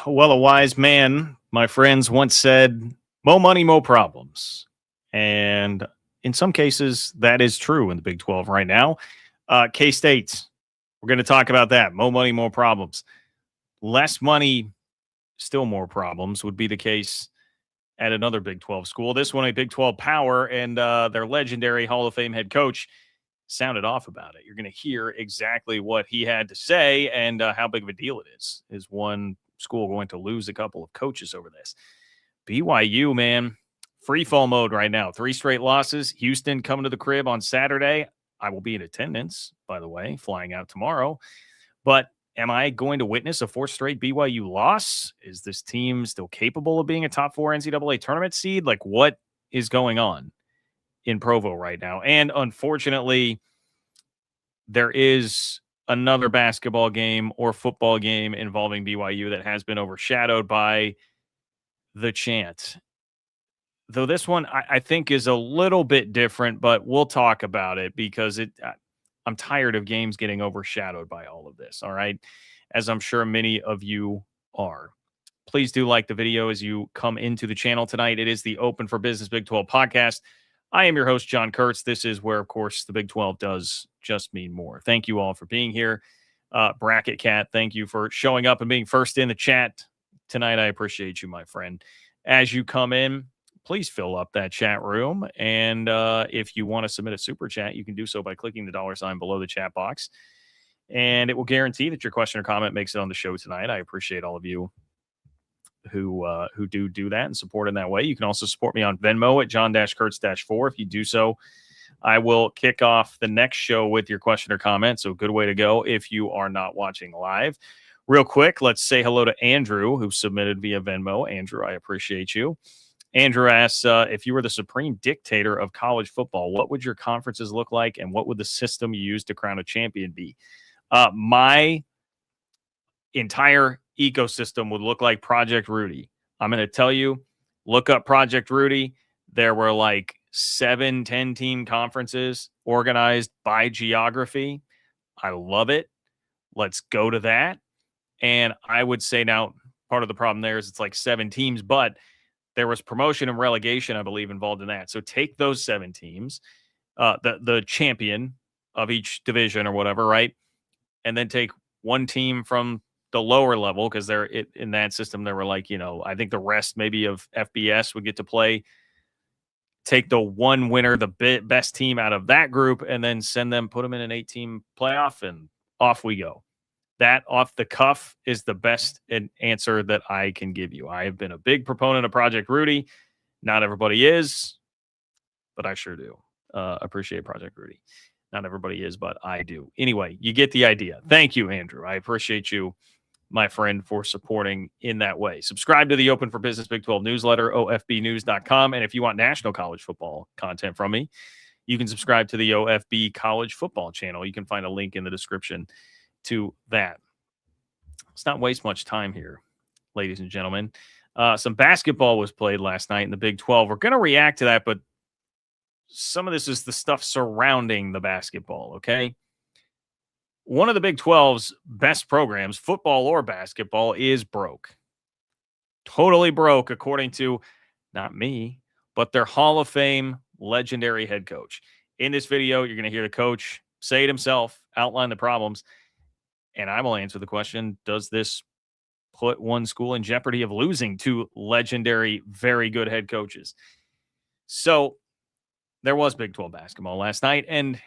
Well, a wise man, my friends, once said, "Mo money, mo problems." And in some cases, that is true in the Big 12 right now. K State, we're going to talk about that. Mo money, more problems. Less money, still more problems would be the case at another Big 12 school. This one, a Big 12 power, and their legendary Hall of Fame head coach sounded off about it. You're going to hear exactly what he had to say and how big of a deal it is. Is one school going to lose a couple of coaches over this? BYU, man, free fall mode right now. 3 straight losses. Houston coming to the crib on Saturday. I will be in attendance, by the way, flying out tomorrow. But am I going to witness a 4th straight BYU loss? Is this team still capable of being a top 4 NCAA tournament seed? Like, what is going on in Provo right now? And unfortunately, there is another basketball game or football game involving BYU that has been overshadowed by the chant. Though this one I think is a little bit different, but we'll talk about it because I'm tired of games getting overshadowed by all of this. All right. As I'm sure many of you are. Please do like the video as you come into the channel tonight. It is the Open for Business Big 12 podcast. I am your host, John Kurtz. This is where, of course, the Big 12 does just mean more. Thank you all for being here. Bracket Cat, thank you for showing up and being first in the chat tonight. I appreciate you, my friend. As you come in, please fill up that chat room. And if you want to submit a super chat, you can do so by clicking the $ below the chat box. And it will guarantee that your question or comment makes it on the show tonight. I appreciate all of you who do that and support in that way. You can also support me on Venmo at John-Kurtz-4. If you do so, I will kick off the next show with your question or comment. So good way to go if you are not watching live. Real quick, let's say hello to Andrew, who submitted via Venmo. Andrew, I appreciate you. Andrew asks, if you were the supreme dictator of college football, what would your conferences look like, and what would the system you use to crown a champion be? My entire ecosystem would look like Project Rudy. I'm going to tell you, look up Project Rudy. There were like 7-10 team conferences organized by geography. I love it. Let's go to that. And I would say now part of the problem there is it's like 7 teams, but there was promotion and relegation, I believe, involved in that. So take those 7 teams, the champion of each division or whatever, right? And then take one team from the lower level, because they're in that system, there were like, I think the rest maybe of FBS would get to play. Take the one winner, the best team out of that group, and then put them in an 8-team playoff, and off we go. That off the cuff is the best answer that I can give you. I have been a big proponent of Project Rudy. Not everybody is, but I sure do. Appreciate Project Rudy. Not everybody is, but I do. Anyway, you get the idea. Thank you, Andrew. I appreciate you, my friend, for supporting in that way. Subscribe to the Open for Business Big 12 newsletter, ofbnews.com. And if you want national college football content from me, you can subscribe to the OFB College Football channel. You can find a link in the description to that. Let's not waste much time here, ladies and gentlemen. Some basketball was played last night in the Big 12. We're going to react to that, but some of this is the stuff surrounding the basketball, okay? One of the Big 12's best programs, football or basketball, is broke. Totally broke, according to not me, but their Hall of Fame legendary head coach. In this video, you're going to hear the coach say it himself, outline the problems, and I will answer the question, does this put one school in jeopardy of losing 2 legendary, very good head coaches? So there was Big 12 basketball last night, and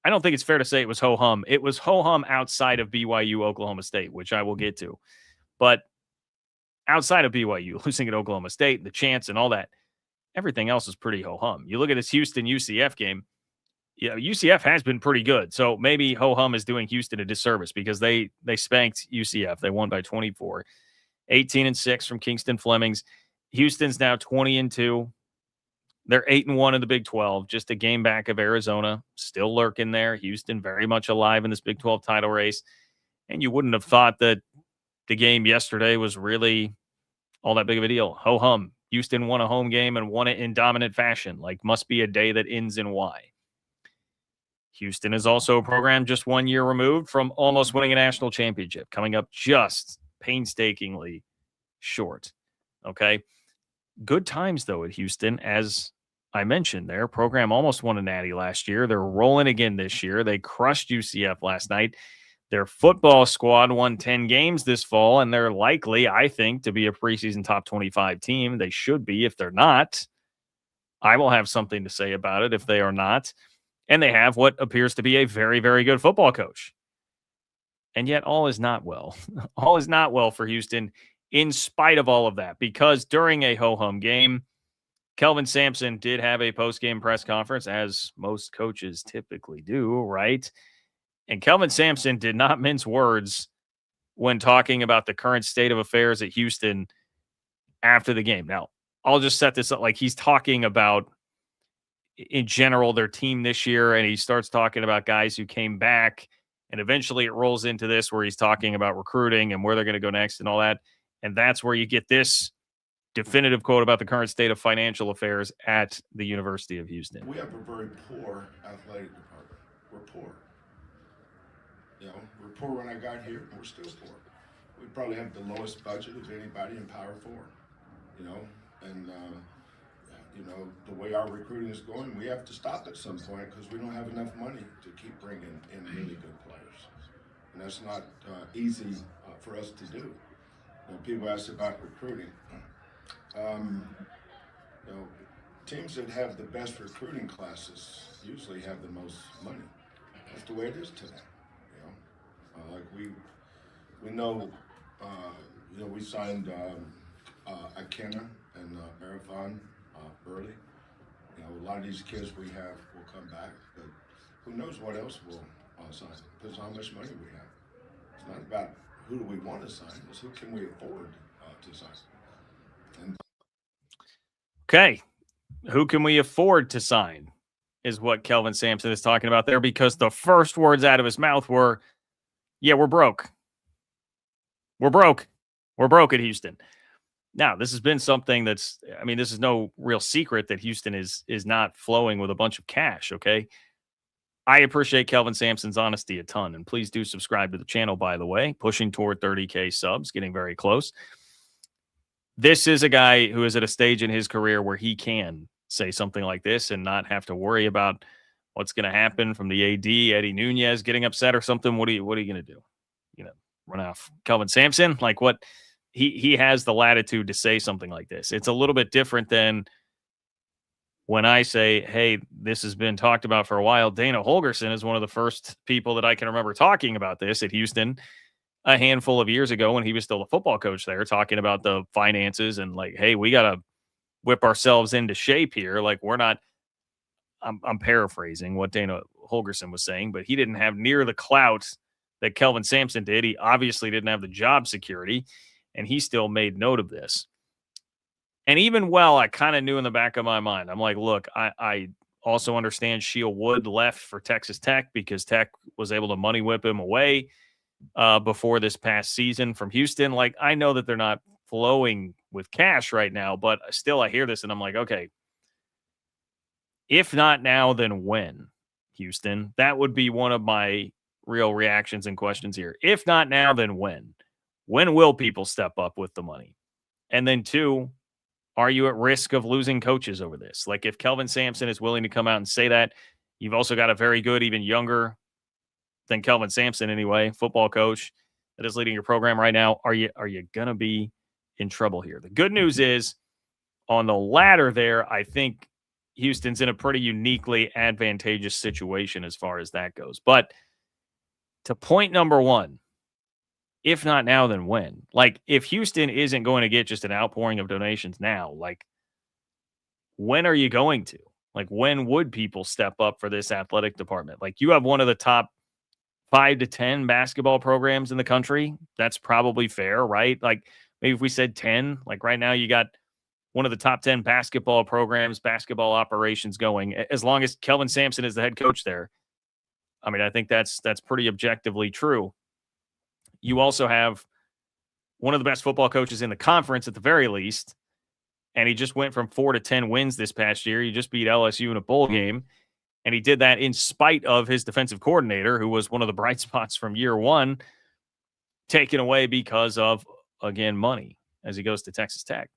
I don't think it's fair to say it was ho-hum. It was ho-hum outside of BYU, Oklahoma State, which I will get to. But outside of BYU, losing at Oklahoma State, the chants and all that, everything else is pretty ho-hum. You look at this Houston-UCF game, UCF has been pretty good. So maybe ho-hum is doing Houston a disservice because they spanked UCF. They won by 24. 18-6 from Kingston Flemings. Houston's now 20-2. They're 8-1 in the Big 12, just a game back of Arizona, still lurking there. Houston very much alive in this Big 12 title race. And you wouldn't have thought that the game yesterday was really all that big of a deal. Ho-hum. Houston won a home game and won it in dominant fashion. Like, must be a day that ends in Y. Houston is also a program just 1 year removed from almost winning a national championship, coming up just painstakingly short. Okay. Good times, though, at Houston. As I mentioned, their program almost won a natty last year. They're rolling again this year. They crushed UCF last night. Their football squad won 10 games this fall, and they're likely, I think, to be a preseason top 25 team. They should be. If they're not, I will have something to say about it if they are not. And they have what appears to be a very, very good football coach. And yet all is not well. All is not well for Houston in spite of all of that, because during a ho-hum game, Kelvin Sampson did have a post-game press conference, as most coaches typically do, right? And Kelvin Sampson did not mince words when talking about the current state of affairs at Houston after the game. Now, I'll just set this up like he's talking about, in general, their team this year, and he starts talking about guys who came back, and eventually it rolls into this where he's talking about recruiting and where they're going to go next and all that. And that's where you get this definitive quote about the current state of financial affairs at the University of Houston. We have a very poor athletic department. We're poor. You know, we're poor when I got here, and we're still poor. We probably have the lowest budget of anybody in Power 4, you know, and, you know, the way our recruiting is going, we have to stop at some point because we don't have enough money to keep bringing in really good players. And that's not easy for us to do. You know, people ask about recruiting. You know, teams that have the best recruiting classes usually have the most money. That's the way it is today. You know, like we know, you know, we signed Akena and Marathon early. You know, a lot of these kids we have will come back, but who knows what else we'll sign? Depends on how much money we have. It's not about who do we want to sign, it's who can we afford to sign. And okay, who can we afford to sign is what Kelvin Sampson is talking about there, because the first words out of his mouth were, yeah, we're broke. We're broke. We're broke at Houston. Now, this has been something that's, I mean, this is no real secret that Houston is not flowing with a bunch of cash, okay? I appreciate Kelvin Sampson's honesty a ton, and please do subscribe to the channel, by the way. Pushing toward 30K subs, getting very close. This is a guy who is at a stage in his career where he can say something like this and not have to worry about what's going to happen from the AD, Eddie Nunez getting upset or something. What are you going to do? You know, run off Kelvin Sampson? Like what? He has the latitude to say something like this. It's a little bit different than when I say, hey, this has been talked about for a while. Dana Holgerson is one of the first people that I can remember talking about this at Houston a handful of years ago when he was still a football coach there, talking about the finances and like, hey, we got to whip ourselves into shape here. Like we're not, I'm paraphrasing what Dana Holgerson was saying, but he didn't have near the clout that Kelvin Sampson did. He obviously didn't have the job security, and he still made note of this. And even I kind of knew in the back of my mind, I'm like, look, I also understand Sheil Wood left for Texas Tech because Tech was able to money whip him away before this past season from Houston. Like, I know that they're not flowing with cash right now, but still I hear this and I'm like, okay, if not now, then when, Houston? That would be one of my real reactions and questions here. If not now, then when? When will people step up with the money? And then two, are you at risk of losing coaches over this? Like if Kelvin Sampson is willing to come out and say that, you've also got a very good, even younger than Kelvin Sampson anyway, football coach that is leading your program right now. Are you going to be in trouble here? The good news is on the ladder there, I think Houston's in a pretty uniquely advantageous situation as far as that goes. But to point number one, if not now, then when? Like, if Houston isn't going to get just an outpouring of donations now, like, when are you going to? Like, when would people step up for this athletic department? Like, you have one of the top 5 to 10 basketball programs in the country. That's probably fair, right? Like, maybe if we said 10, like right now you got one of the top 10 basketball programs, basketball operations going. As long as Kelvin Sampson is the head coach there, I mean, I think that's pretty objectively true. You also have one of the best football coaches in the conference at the very least, and he just went from 4 to 10 wins this past year. He just beat LSU in a bowl game, and he did that in spite of his defensive coordinator, who was one of the bright spots from year one, taken away because of again money as he goes to Texas Tech.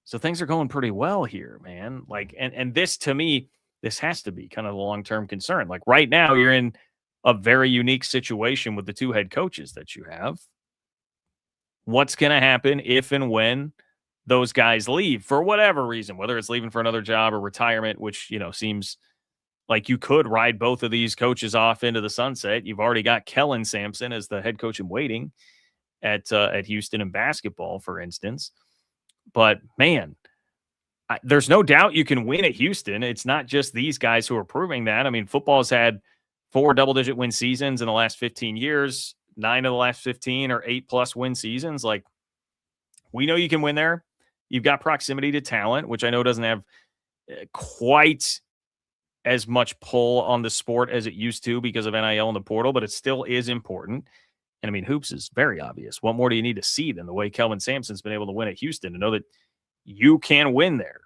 So things are going pretty well here, man. Like, and this to me, this has to be kind of a long-term concern. Like right now, you're in a very unique situation with the two head coaches that you have. What's going to happen if and when those guys leave for whatever reason, whether it's leaving for another job or retirement, which, seems like you could ride both of these coaches off into the sunset. You've already got Kelvin Sampson as the head coach in waiting at Houston in basketball, for instance. But man, there's no doubt you can win at Houston. It's not just these guys who are proving that. I mean, football's had 4 double-digit win seasons in the last 15 years, 9 of the last 15 or 8+ win seasons. Like, we know you can win there. You've got proximity to talent, which I know doesn't have quite as much pull on the sport as it used to because of NIL and the portal, but it still is important. And I mean, hoops is very obvious. What more do you need to see than the way Kelvin Sampson's been able to win at Houston to know that you can win there?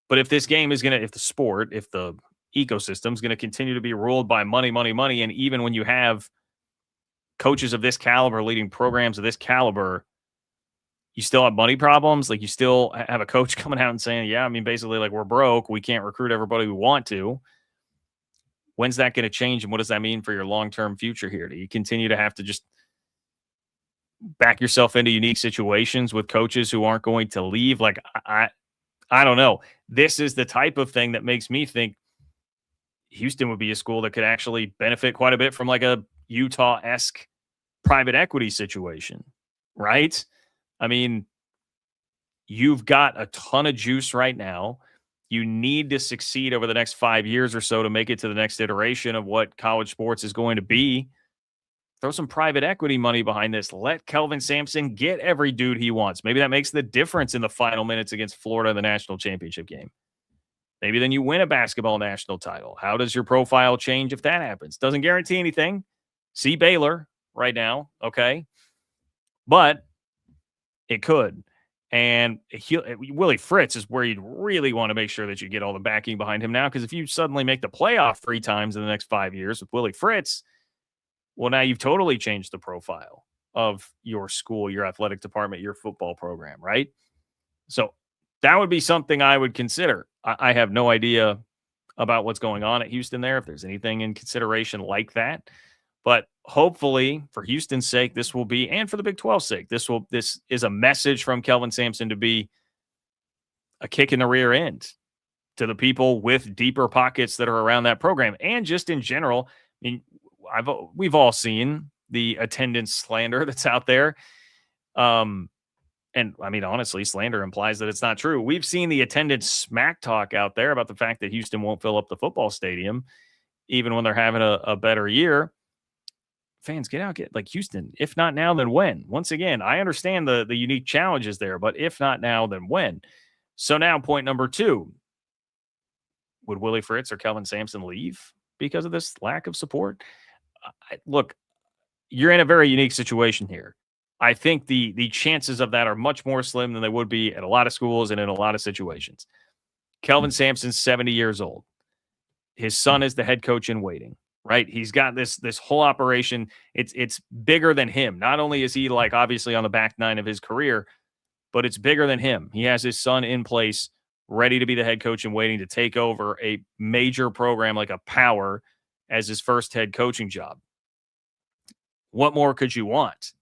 But if this game is if the ecosystem is going to continue to be ruled by money, and even when you have coaches of this caliber leading programs of this caliber, you still have money problems. Like, you still have a coach coming out and saying, yeah, I mean, basically, like, we're broke. We can't recruit everybody we want to. When's that going to change? And what does that mean for your long-term future here? Do you continue to have to just back yourself into unique situations with coaches who aren't going to leave? Like, I don't know. This is the type of thing that makes me think Houston would be a school that could actually benefit quite a bit from like a Utah-esque private equity situation, right? I mean, you've got a ton of juice right now. You need to succeed over the next 5 years or so to make it to the next iteration of what college sports is going to be. Throw some private equity money behind this. Let Kelvin Sampson get every dude he wants. Maybe that makes the difference in the final minutes against Florida in the national championship game. Maybe then you win a basketball national title. How does your profile change if that happens? Doesn't guarantee anything. See Baylor right now, okay? But it could. And Willie Fritz is where you'd really want to make sure that you get all the backing behind him now, because if you suddenly make the playoff 3 times in the next 5 years with Willie Fritz, well, now you've totally changed the profile of your school, your athletic department, your football program, right? So that would be something I would consider. I have no idea about what's going on at Houston there, if there's anything in consideration like that. But hopefully, for Houston's sake, this will be, and for the Big 12's sake, this is a message from Kelvin Sampson to be a kick in the rear end to the people with deeper pockets that are around that program. And just in general, I mean, we've all seen the attendance slander that's out there. And I mean, honestly, slander implies that it's not true. We've seen the attendance smack talk out there about the fact that Houston won't fill up the football stadium, even when they're having a better year. Fans, get out, like Houston. If not now, then when? Once again, I understand the unique challenges there, but if not now, then when? So now point number 2, would Willie Fritz or Kelvin Sampson leave because of this lack of support? Look, you're in a very unique situation here. I think the chances of that are much more slim than they would be at a lot of schools and in a lot of situations. Kelvin Sampson's 70 years old. His son is the head coach in waiting, right? He's got this whole operation. It's bigger than him. Not only is he like obviously on the back 9 of his career, but it's bigger than him. He has his son in place, ready to be the head coach in waiting to take over a major program like a Power as his first head coaching job. What more could you want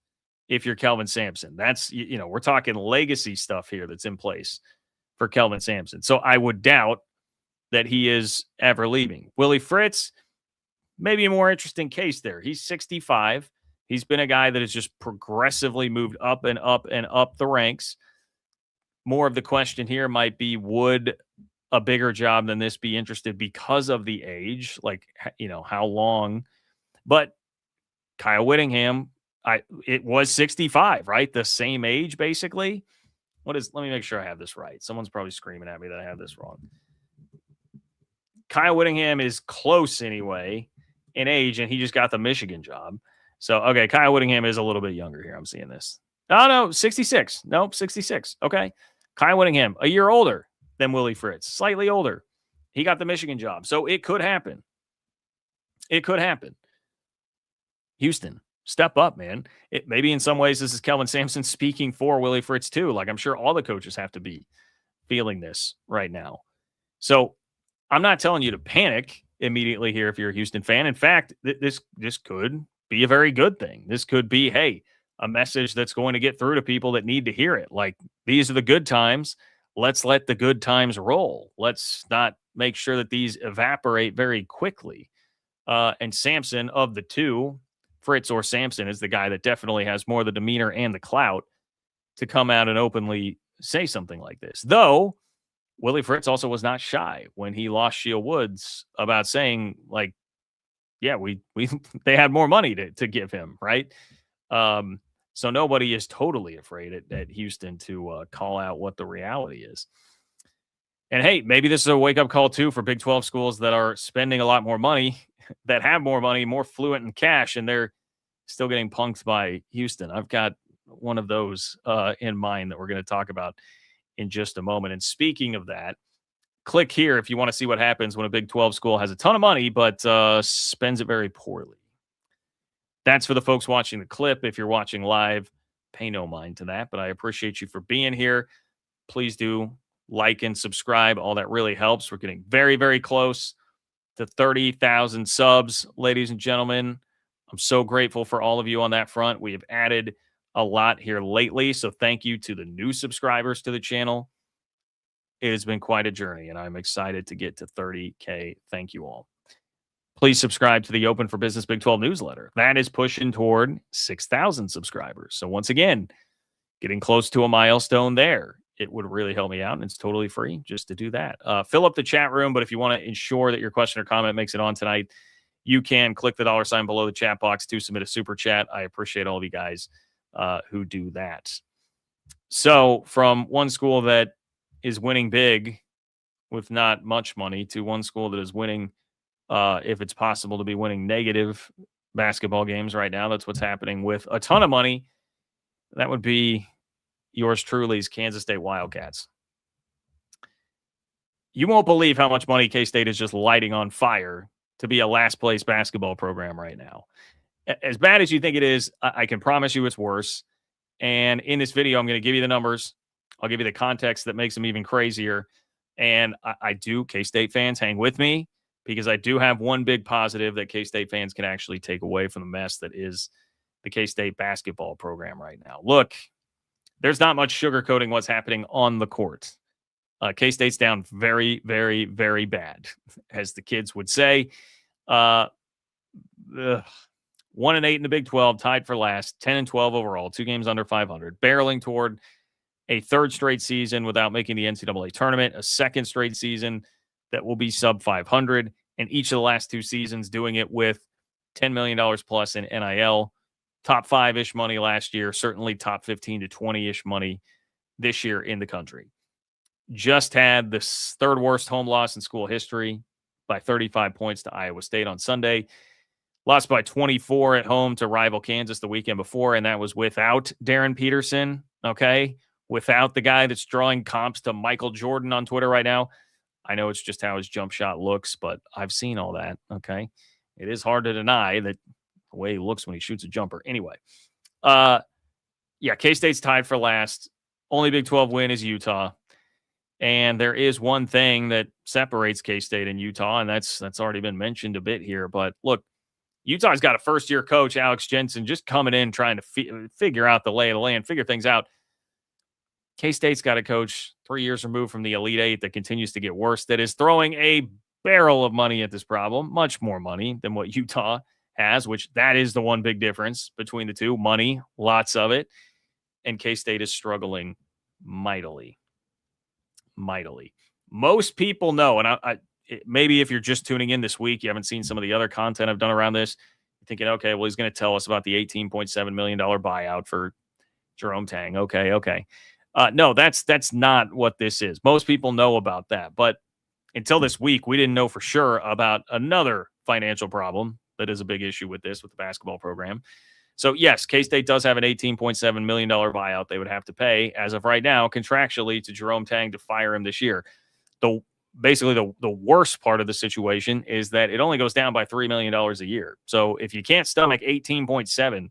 if you're Kelvin Sampson? That's, we're talking legacy stuff here that's in place for Kelvin Sampson. So I would doubt that he is ever leaving. Willie Fritz, maybe a more interesting case there. He's 65. He's been a guy that has just progressively moved up and up and up the ranks. More of the question here might be, would a bigger job than this be interested because of the age? Like, how long? But Kyle Whittingham, it was 65, right? The same age, basically. Let me make sure I have this right. Someone's probably screaming at me that I have this wrong. Kyle Whittingham is close anyway in age, and he just got the Michigan job. So, okay, Kyle Whittingham is a little bit younger here. I'm seeing this. Oh, no, 66. Nope, 66. Okay. Kyle Whittingham, a year older than Willie Fritz, slightly older. He got the Michigan job. So it could happen. It could happen. Houston, step up, man. Maybe in some ways this is Kelvin Sampson speaking for Willie Fritz too. Like, I'm sure all the coaches have to be feeling this right now. So I'm not telling you to panic immediately here if you're a Houston fan. In fact, this could be a very good thing. This could be, hey, a message that's going to get through to people that need to hear it. Like, these are the good times. Let's let the good times roll. Let's not make sure that these evaporate very quickly. And Sampson, of the two, Fritz or Sampson, is the guy that definitely has more of the demeanor and the clout to come out and openly say something like this. Though Willie Fritz also was not shy when he lost Shield Woods about saying, like, yeah, we they had more money to give him, right? So nobody is totally afraid at Houston to call out what the reality is. And hey, maybe this is a wake-up call too for Big 12 schools that are spending a lot more money, that have more money, more fluent in cash, and they're still getting punked by Houston. I've got one of those in mind that we're going to talk about in just a moment. And speaking of that, click here if you want to see what happens when a Big 12 school has a ton of money but spends it very poorly. That's for the folks watching the clip. If you're watching live, pay no mind to that, but I appreciate you for being here. Please do like and subscribe. All that really helps. We're getting very, very close to 30,000 subs, ladies and gentlemen. I'm so grateful for all of you on that front. We have added a lot here lately, so thank you to the new subscribers to the channel. It has been quite a journey, and I'm excited to get to 30K. Thank you all. Please subscribe to the Open for Business Big 12 newsletter. That is pushing toward 6,000 subscribers. So once again, getting close to a milestone there. It would really help me out, and it's totally free just to do that. Fill up the chat room, but if you want to ensure that your question or comment makes it on tonight, you can click the $ below the chat box to submit a super chat. I appreciate all of you guys who do that. So from one school that is winning big with not much money to one school that is winning, if it's possible to be winning negative basketball games right now, that's what's happening with a ton of money. That would be yours truly's Kansas State Wildcats. You won't believe how much money K-State is just lighting on fire to be a last place basketball program right now. As bad as you think it is, I can promise you it's worse. And in this video, I'm going to give you the numbers. I'll give you the context that makes them even crazier. And I do, K-State fans, hang with me, because I do have one big positive that K-State fans can actually take away from the mess that is the K-State basketball program right now. Look, there's not much sugarcoating what's happening on the court. K-State's down very, very, very bad, as the kids would say. 1-8 in the Big 12, tied for last, 10-12 overall, 2 games under 500, barreling toward a third straight season without making the NCAA tournament, a second straight season that will be sub 500, and each of the last 2 seasons doing it with $10 million plus in NIL. Top 5-ish money last year, certainly top 15 to 20-ish money this year in the country. Just had the third worst home loss in school history by 35 points to Iowa State on Sunday. Lost by 24 at home to rival Kansas the weekend before, and that was without Darren Peterson, okay? Without the guy that's drawing comps to Michael Jordan on Twitter right now. I know it's just how his jump shot looks, but I've seen all that, okay? It is hard to deny that the way he looks when he shoots a jumper. Anyway, K-State's tied for last. Only Big 12 win is Utah. And there is one thing that separates K-State and Utah, and that's already been mentioned a bit here. But look, Utah's got a first-year coach, Alex Jensen, just coming in trying to figure out the lay of the land, figure things out. K-State's got a coach 3 years removed from the Elite Eight that continues to get worse, that is throwing a barrel of money at this problem, much more money than what Utah has, which that is the one big difference between the two. Money, lots of it. And K-State is struggling mightily. Most people know, and maybe if you're just tuning in this week, you haven't seen some of the other content I've done around this, you're thinking, okay, well, he's going to tell us about the $18.7 million buyout for Jerome Tang. Okay. No, that's not what this is. Most people know about that. But until this week, we didn't know for sure about another financial problem that is a big issue with the basketball program. So, yes, K-State does have an $18.7 million buyout they would have to pay, as of right now, contractually to Jerome Tang to fire him this year. Basically, the worst part of the situation is that it only goes down by $3 million a year. So if you can't stomach 18.7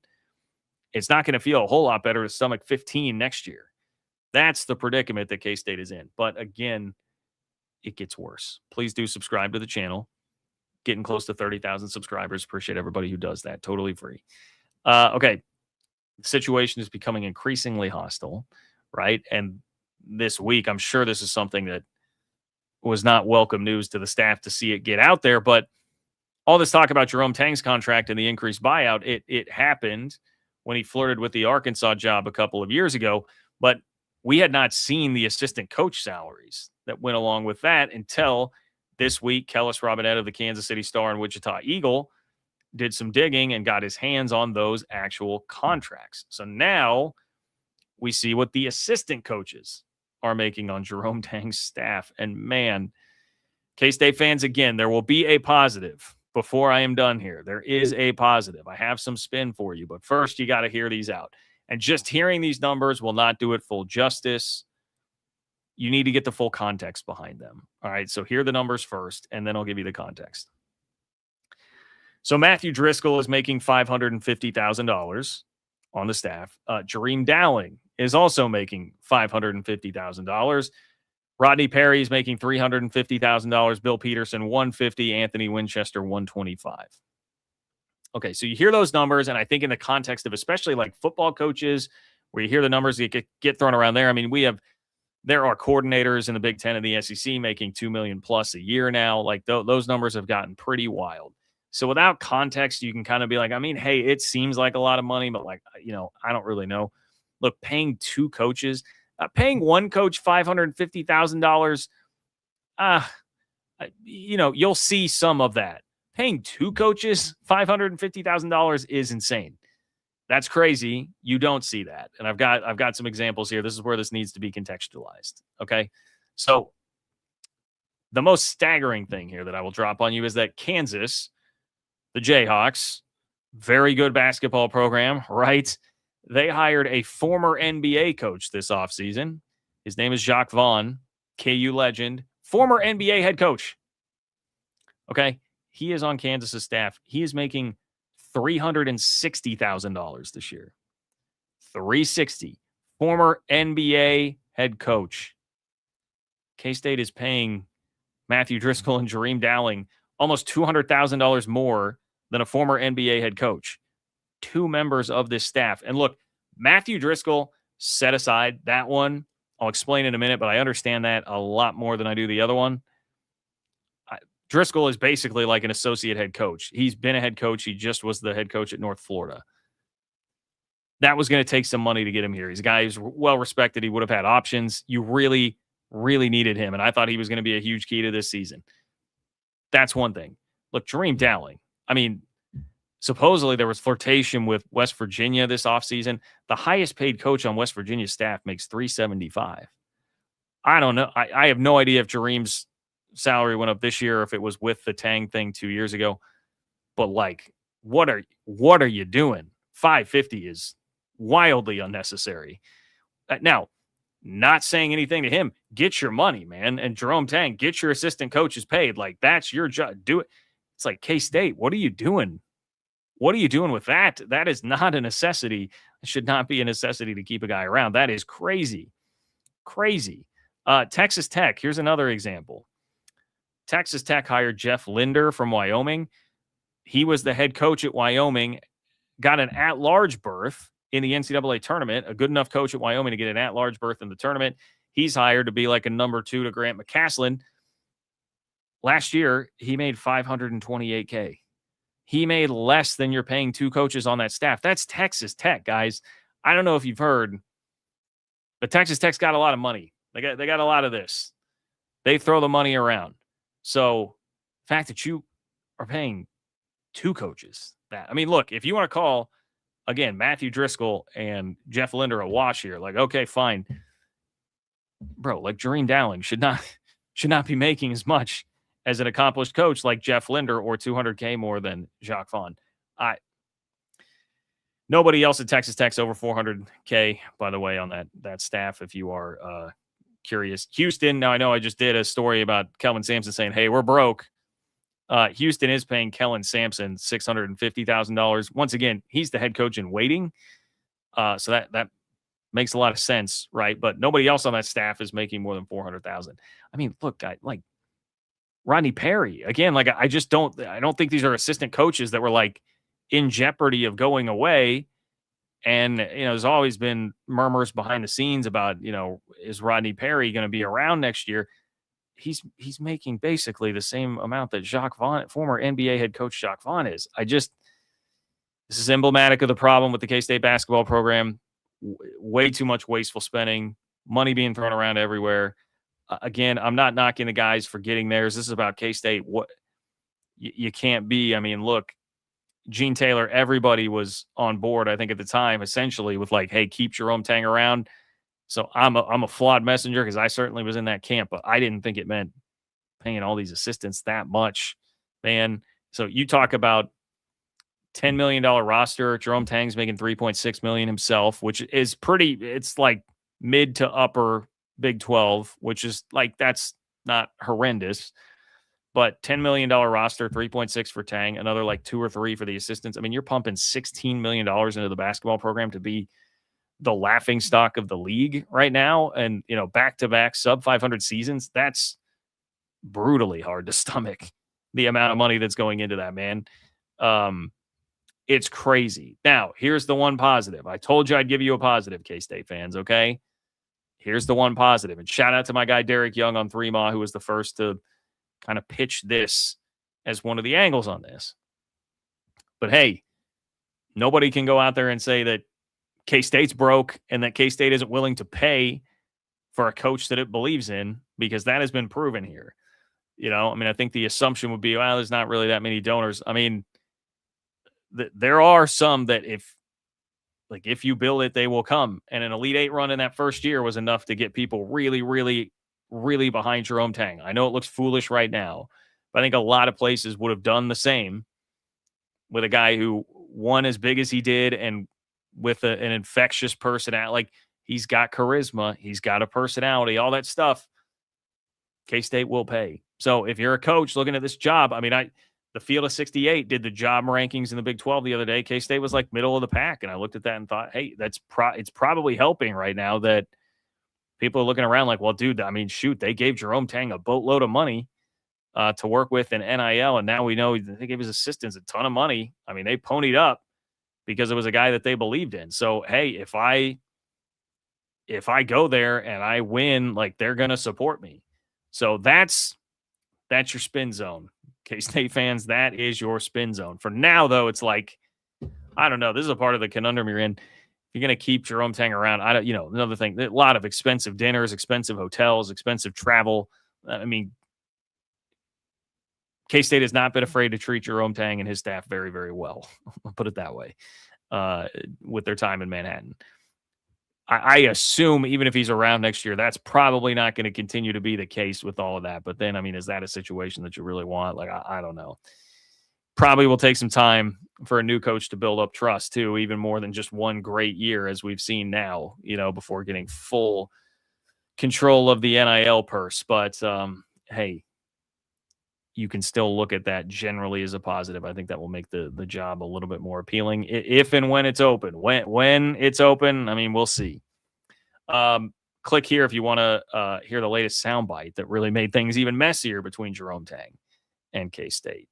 It's not going to feel a whole lot better to stomach 15 next year. That's the predicament that K-State is in. But again, it gets worse. Please do subscribe to the channel. Getting close to 30,000 subscribers. Appreciate everybody who does that. Totally free. Okay. The situation is becoming increasingly hostile, right? And this week, I'm sure this is something that was not welcome news to the staff to see it get out there. But all this talk about Jerome Tang's contract and the increased buyout, it happened when he flirted with the Arkansas job a couple of years ago. But we had not seen the assistant coach salaries that went along with that until this week. Kellis Robinette of the Kansas City Star and Wichita Eagle did some digging and got his hands on those actual contracts. So now we see what the assistant coaches are making on Jerome Tang's staff. And man, K-State fans, again, there will be a positive before I am done here. There is a positive. I have some spin for you, but first you got to hear these out. And just hearing these numbers will not do it full justice. You need to get the full context behind them. All right, so hear the numbers first, and then I'll give you the context. So Matthew Driscoll is making $550,000 on the staff. Jerome Dowling is also making $550,000. Rodney Perry is making $350,000. Bill Peterson, $150,000. Anthony Winchester, $125,000. Okay, so you hear those numbers, and I think in the context of especially like football coaches, where you hear the numbers that get thrown around there. I mean, there are coordinators in the Big Ten and the SEC making $2 million plus a year now. Like those numbers have gotten pretty wild. So without context, you can kind of be like, I mean, hey, it seems like a lot of money, but like, I don't really know. Look, paying two coaches, paying one coach $550,000, you'll see some of that. Paying two coaches $550,000 is insane. That's crazy. You don't see that. And I've got some examples here. This is where this needs to be contextualized. Okay. So the most staggering thing here that I will drop on you is that Kansas, the Jayhawks, very good basketball program, right? They hired a former NBA coach this offseason. His name is Jacques Vaughn, KU legend, former NBA head coach. Okay. He is on Kansas's staff. He is making $360,000 this year. $360,000. Former NBA head coach. K-State is paying Matthew Driscoll and Jerome Dowling almost $200,000 more than a former NBA head coach. Two members of this staff. And look, Matthew Driscoll, set aside that one. I'll explain in a minute, but I understand that a lot more than I do the other one. Driscoll is basically like an associate head coach. He's been a head coach. He just was the head coach at North Florida. That was going to take some money to get him here. He's a guy who's well respected. He would have had options. You really, really needed him. And I thought he was going to be a huge key to this season. That's one thing. Look, Jerome Dowling. I mean, supposedly there was flirtation with West Virginia this offseason. The highest paid coach on West Virginia's staff makes $375,000. I don't know. I have no idea if Jerome's salary went up this year or if it was with the Tang thing 2 years ago. But like, what are you doing? $550,000 is wildly unnecessary. Now, not saying anything to him. Get your money, man. And Jerome Tang, get your assistant coaches paid. Like, that's your job. Do it. It's like, K-State, what are you doing? What are you doing with that? That is not a necessity. It should not be a necessity to keep a guy around. That is crazy. Crazy. Texas Tech, here's another example. Texas Tech hired Jeff Linder from Wyoming. He was the head coach at Wyoming, got an at-large berth in the NCAA tournament, a good enough coach at Wyoming to get an at-large berth in the tournament. He's hired to be like a number two to Grant McCasland. Last year, he made $528K. He made less than you're paying two coaches on that staff. That's Texas Tech, guys. I don't know if you've heard, but Texas Tech's got a lot of money. They got a lot of this. They throw the money around. So the fact that you are paying two coaches that, I mean, look, if you want to call, again, Matthew Driscoll and Jeff Linder a wash here, like, okay, fine. Bro, like Jerome Dowling should not be making as much as an accomplished coach like Jeff Linder or $200K more than Jacques Vaughn. Nobody else at Texas Tech's over $400K, by the way, on that staff, if you are curious. Houston, now I know I just did a story about Kelvin Sampson saying, hey, we're broke. Houston is paying Kelvin Sampson $650,000. Once again, he's the head coach in waiting. So that makes a lot of sense, right? But nobody else on that staff is making more than 400,000. I mean, look, like Rodney Perry again. Like I don't think these are assistant coaches that were like in jeopardy of going away. And there's always been murmurs behind the scenes about is Rodney Perry going to be around next year? He's making basically the same amount that Jacques Vaughn, former NBA head coach Jacques Vaughn, is. This is emblematic of the problem with the K-State basketball program. Way too much wasteful spending, money being thrown around everywhere. Again, I'm not knocking the guys for getting theirs. This is about K-State. What you can't be. I mean, look, Gene Taylor, everybody was on board, I think, at the time, essentially with like, hey, keep Jerome Tang around. So I'm a flawed messenger because I certainly was in that camp, but I didn't think it meant paying all these assistants that much, man. So you talk about $10 million roster. Jerome Tang's making $3.6 million himself, which is it's like mid to upper Big 12, which is like, that's not horrendous, but $10 million roster, 3.6 for Tang, another like 2 or 3 for the assistants. I mean, you're pumping $16 million into the basketball program to be the laughing stock of the league right now. And, back-to-back sub 500 seasons, that's brutally hard to stomach, the amount of money that's going into that, man. It's crazy. Now, here's the one positive. I told you I'd give you a positive, K-State fans, okay? Here's the one positive. And shout out to my guy, Derek Young on 3Ma, who was the first to kind of pitch this as one of the angles on this. But hey, nobody can go out there and say that K-State's broke and that K-State isn't willing to pay for a coach that it believes in, because that has been proven here. I think the assumption would be, well, there's not really that many donors. I mean, there are some that if you build it, they will come. And an Elite Eight run in that first year was enough to get people really, really, really behind Jerome Tang. I know it looks foolish right now, but I think a lot of places would have done the same with a guy who won as big as he did and with an infectious personality. Like, he's got charisma, he's got a personality, all that stuff. K-State will pay. So if you're a coach looking at this job, I mean, the Field of 68 did the job rankings in the Big 12 the other day. K-State was like middle of the pack. And I looked at that and thought, hey, it's probably helping right now that people are looking around like, well, dude, I mean, shoot, they gave Jerome Tang a boatload of money to work with in NIL. And now we know they gave his assistants a ton of money. I mean, they ponied up because it was a guy that they believed in. So, hey, if I go there and I win, like, they're going to support me. So that's your spin zone. K-State fans, that is your spin zone. For now, though, it's like, I don't know. This is a part of the conundrum you're in. If you're going to keep Jerome Tang around, another thing, a lot of expensive dinners, expensive hotels, expensive travel. I mean, K-State has not been afraid to treat Jerome Tang and his staff very, very well. I'll put it that way, with their time in Manhattan. I assume even if he's around next year, that's probably not going to continue to be the case with all of that. But then, I mean, is that a situation that you really want? Like, I don't know. Probably will take some time for a new coach to build up trust too, even more than just one great year, as we've seen now, before getting full control of the NIL purse. But hey, you can still look at that generally as a positive. I think that will make the job a little bit more appealing if and when it's open. When it's open, I mean, we'll see. Click here if you want to hear the latest soundbite that really made things even messier between Jerome Tang and K-State.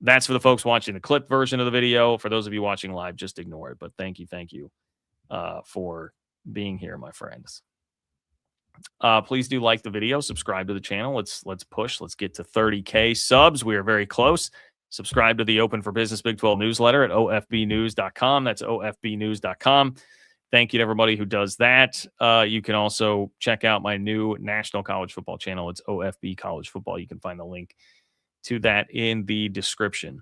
That's for the folks watching the clip version of the video. For those of you watching live, just ignore it. But thank you for being here, my friends. Please do like the video, subscribe to the channel. Let's get to 30K subs. We are very close. Subscribe to the Open for Business Big 12 newsletter at ofbnews.com. That's ofbnews.com. Thank you to everybody who does that. You can also check out my new national college football channel. It's OFB College Football. You can find the link to that in the description.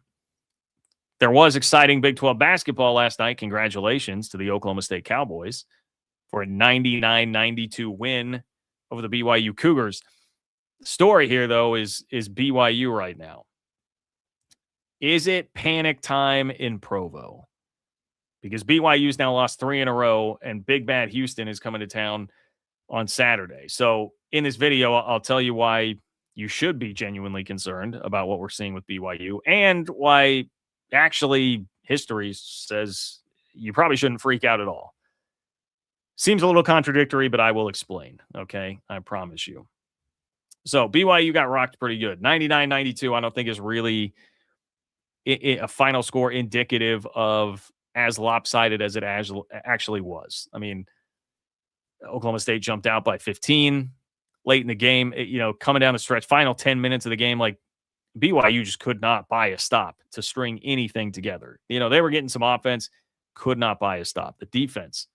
There was exciting Big 12 basketball last night. Congratulations to the Oklahoma State Cowboys for a 99-92 win over the BYU Cougars. The story here, though, is BYU right now. Is it panic time in Provo? Because BYU's now lost 3 in a row, and Big Bad Houston is coming to town on Saturday. So in this video, I'll tell you why you should be genuinely concerned about what we're seeing with BYU, and why actually history says you probably shouldn't freak out at all. Seems a little contradictory, but I will explain. Okay. I promise you. So BYU got rocked pretty good. 99-92, I don't think is really a final score indicative of as lopsided as it actually was. I mean, Oklahoma State jumped out by 15 late in the game. Coming down the stretch, final 10 minutes of the game, like BYU just could not buy a stop to string anything together. They were getting some offense, could not buy a stop. The defense,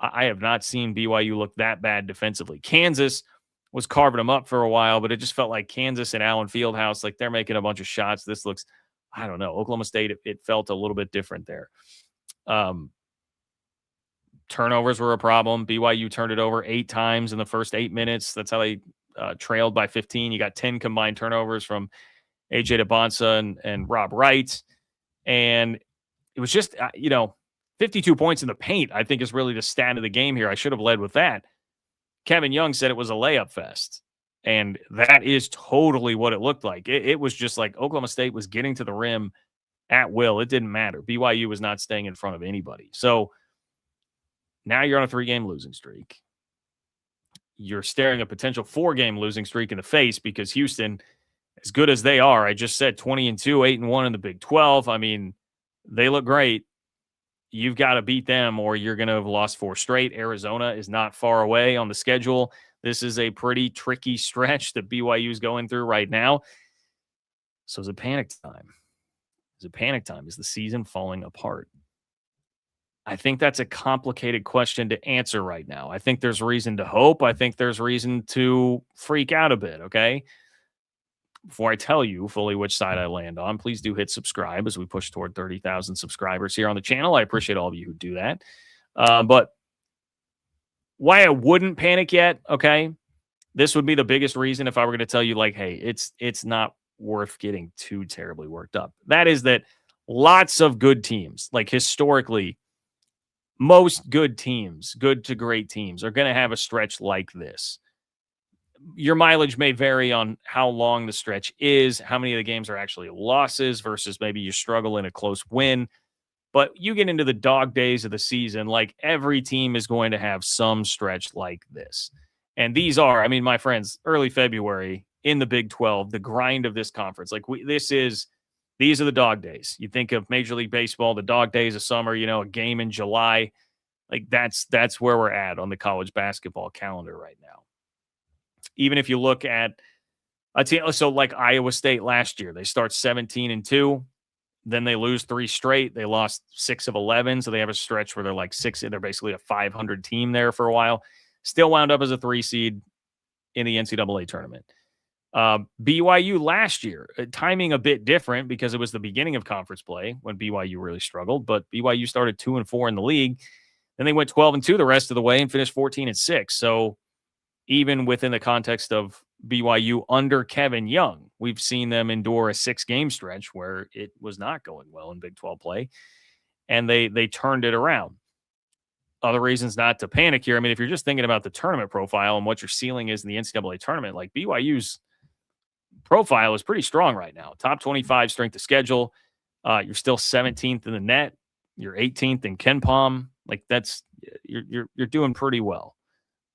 I have not seen BYU look that bad defensively. Kansas was carving them up for a while, but it just felt like Kansas and Allen Fieldhouse, like they're making a bunch of shots. This looks, I don't know, Oklahoma State, it felt a little bit different there. Turnovers were a problem. BYU turned it over 8 times in the first 8 minutes. That's how they trailed by 15. You got 10 combined turnovers from AJ DeBonsa and Rob Wright. And it was just, 52 points in the paint, I think, is really the stat of the game here. I should have led with that. Kevin Young said it was a layup fest. And that is totally what it looked like. It was just like Oklahoma State was getting to the rim at will. It didn't matter. BYU was not staying in front of anybody. So now you're on a 3-game losing streak. You're staring a potential 4-game losing streak in the face because Houston, as good as they are, I just said 20-2, 8-1 in the Big 12. I mean, they look great. You've got to beat them or you're going to have lost 4 straight. Arizona is not far away on the schedule. This is a pretty tricky stretch that BYU is going through right now. So is it panic time? Is it panic time? Is the season falling apart? I think that's a complicated question to answer right now. I think there's reason to hope. I think there's reason to freak out a bit, okay? Before I tell you fully which side I land on, please do hit subscribe as we push toward 30,000 subscribers here on the channel. I appreciate all of you who do that. But why I wouldn't panic yet, okay? This would be the biggest reason if I were going to tell you, like, hey, it's not worth getting too terribly worked up. That is that lots of good teams, like historically, most good teams, good to great teams, are going to have a stretch like this. Your mileage may vary on how long the stretch is, how many of the games are actually losses versus maybe you struggle in a close win. But you get into the dog days of the season, like every team is going to have some stretch like this. And these are, I mean, my friends, early February in the Big 12, the grind of this conference. Like these are the dog days. You think of Major League Baseball, the dog days of summer, a game in July. Like that's where we're at on the college basketball calendar right now. Even if you look at a team, so like Iowa State last year, they start 17-2, then they lose 3 straight. They lost 6 of 11, so they have a stretch where they're like 6. They're basically a 500 team there for a while. Still wound up as a 3 seed in the NCAA tournament. BYU last year, timing a bit different because it was the beginning of conference play when BYU really struggled, but BYU started 2-4 in the league. Then they went 12-2 the rest of the way and finished 14-6. So even within the context of BYU under Kevin Young, we've seen them endure a 6-game stretch where it was not going well in Big 12 play, and they turned it around. Other reasons not to panic here. I mean, if you're just thinking about the tournament profile and what your ceiling is in the NCAA tournament, like BYU's profile is pretty strong right now. Top 25 strength of schedule. You're still 17th in the net. You're 18th in KenPom. Like you're doing pretty well.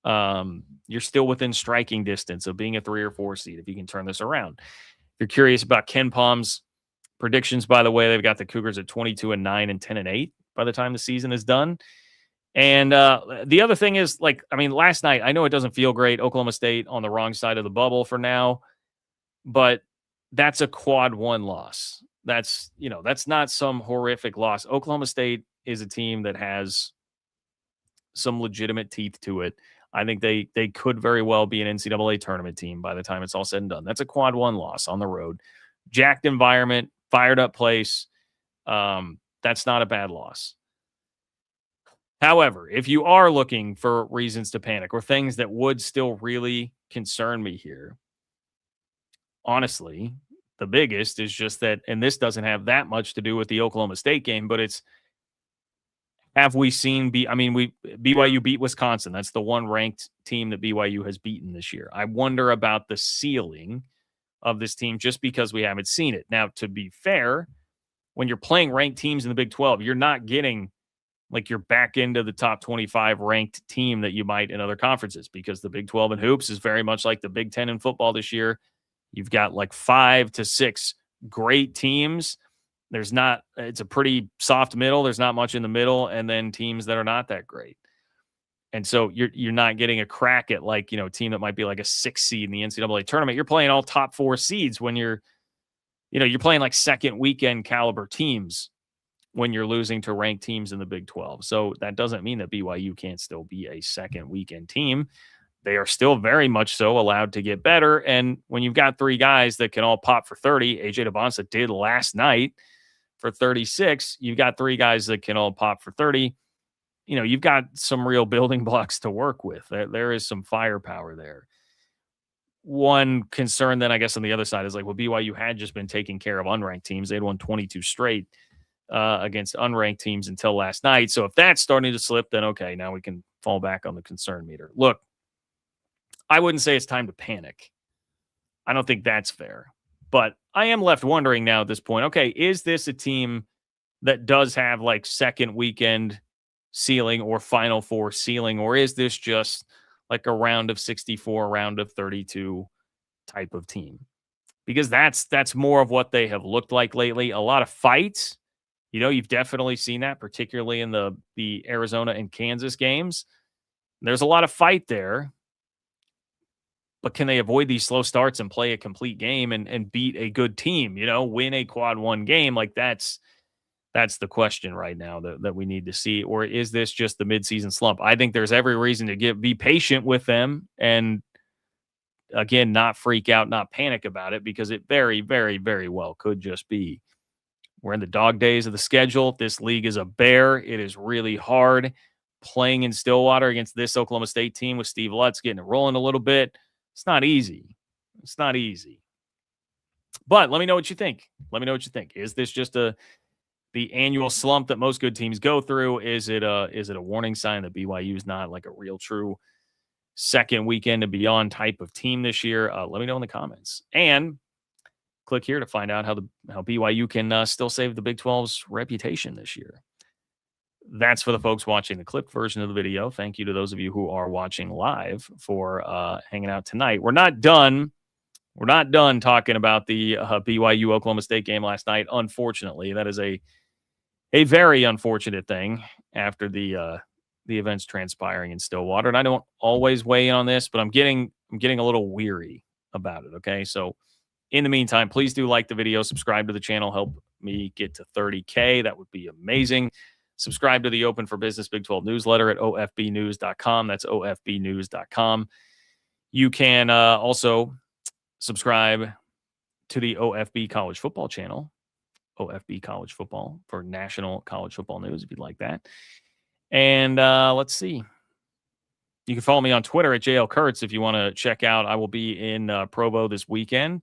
You're still within striking distance of being a 3 or 4 seed if you can turn this around. If you're curious about KenPom's predictions, by the way, they've got the Cougars at 22-9 and 10-8 by the time the season is done. And the other thing is, like, I mean, last night, I know it doesn't feel great. Oklahoma State on the wrong side of the bubble for now, but that's a quad 1 loss. That's not some horrific loss. Oklahoma State is a team that has some legitimate teeth to it. I think they could very well be an NCAA tournament team by the time it's all said and done. That's a quad 1 loss on the road. Jacked environment, fired up place. That's not a bad loss. However, if you are looking for reasons to panic or things that would still really concern me here, honestly, the biggest is just that, and this doesn't have that much to do with the Oklahoma State game, but it's, have we seen BYU beat Wisconsin. That's the one ranked team that BYU has beaten this year. I wonder about the ceiling of this team just because we haven't seen it. Now, to be fair, when you're playing ranked teams in the Big 12, you're not getting like you're back into the top 25 ranked team that you might in other conferences, because the Big 12 in hoops is very much like the Big 10 in football this year. You've got like 5 to 6 great teams. It's a pretty soft middle. There's not much in the middle, and then teams that are not that great. And so you're not getting a crack at like, a team that might be like a 6 seed in the NCAA tournament. You're playing all top 4 seeds when you're playing like second weekend caliber teams when you're losing to ranked teams in the Big 12. So that doesn't mean that BYU can't still be a second weekend team. They are still very much so allowed to get better. And when you've got 3 guys that can all pop for 30, AJ Debonsa did last night for 36. You've got 3 guys that can all pop for 30. You've got some real building blocks to work with. There is some firepower there. One concern then, I guess, on the other side is like, well, BYU had just been taking care of unranked teams. They'd won 22 straight against unranked teams until last night. So if that's starting to slip, then okay, now we can fall back on the concern meter. Look, I wouldn't say it's time to panic. I don't think that's fair. But I am left wondering now at this point, okay, is this a team that does have like second weekend ceiling or Final Four ceiling, or is this just like a round of 64, round of 32 type of team? Because that's more of what they have looked like lately. A lot of fights. You've definitely seen that, particularly in the Arizona and Kansas games. There's a lot of fight there. But can they avoid these slow starts and play a complete game and beat a good team, win a quad 1 game? Like that's the question right now that we need to see. Or is this just the midseason slump? I think there's every reason to be patient with them and, again, not freak out, not panic about it, because it very, very, very well could just be we're in the dog days of the schedule. This league is a bear. It is really hard playing in Stillwater against this Oklahoma State team with Steve Lutz getting it rolling a little bit. It's not easy. It's not easy. But let me know what you think. Is this just the annual slump that most good teams go through? Is it a warning sign that BYU is not like a real true second weekend and beyond type of team this year? Let me know in the comments. And click here to find out how BYU can still save the Big 12's reputation this year. That's for the folks watching the clipped version of the video. Thank you to those of you who are watching live for hanging out tonight. We're not done. We're not done talking about the BYU Oklahoma State game last night. Unfortunately, that is a very unfortunate thing after the events transpiring in Stillwater. And I don't always weigh in on this, but I'm getting a little weary about it. Okay, so in the meantime, please do like the video, subscribe to the channel, help me get to 30K. That would be amazing. Subscribe to the Open for Business Big 12 newsletter at ofbnews.com. That's ofbnews.com. You can also subscribe to the OFB College Football channel, OFB College Football, for national college football news if you'd like that. And let's see. You can follow me on Twitter at JL Kurtz if you want to check out. I will be in Provo this weekend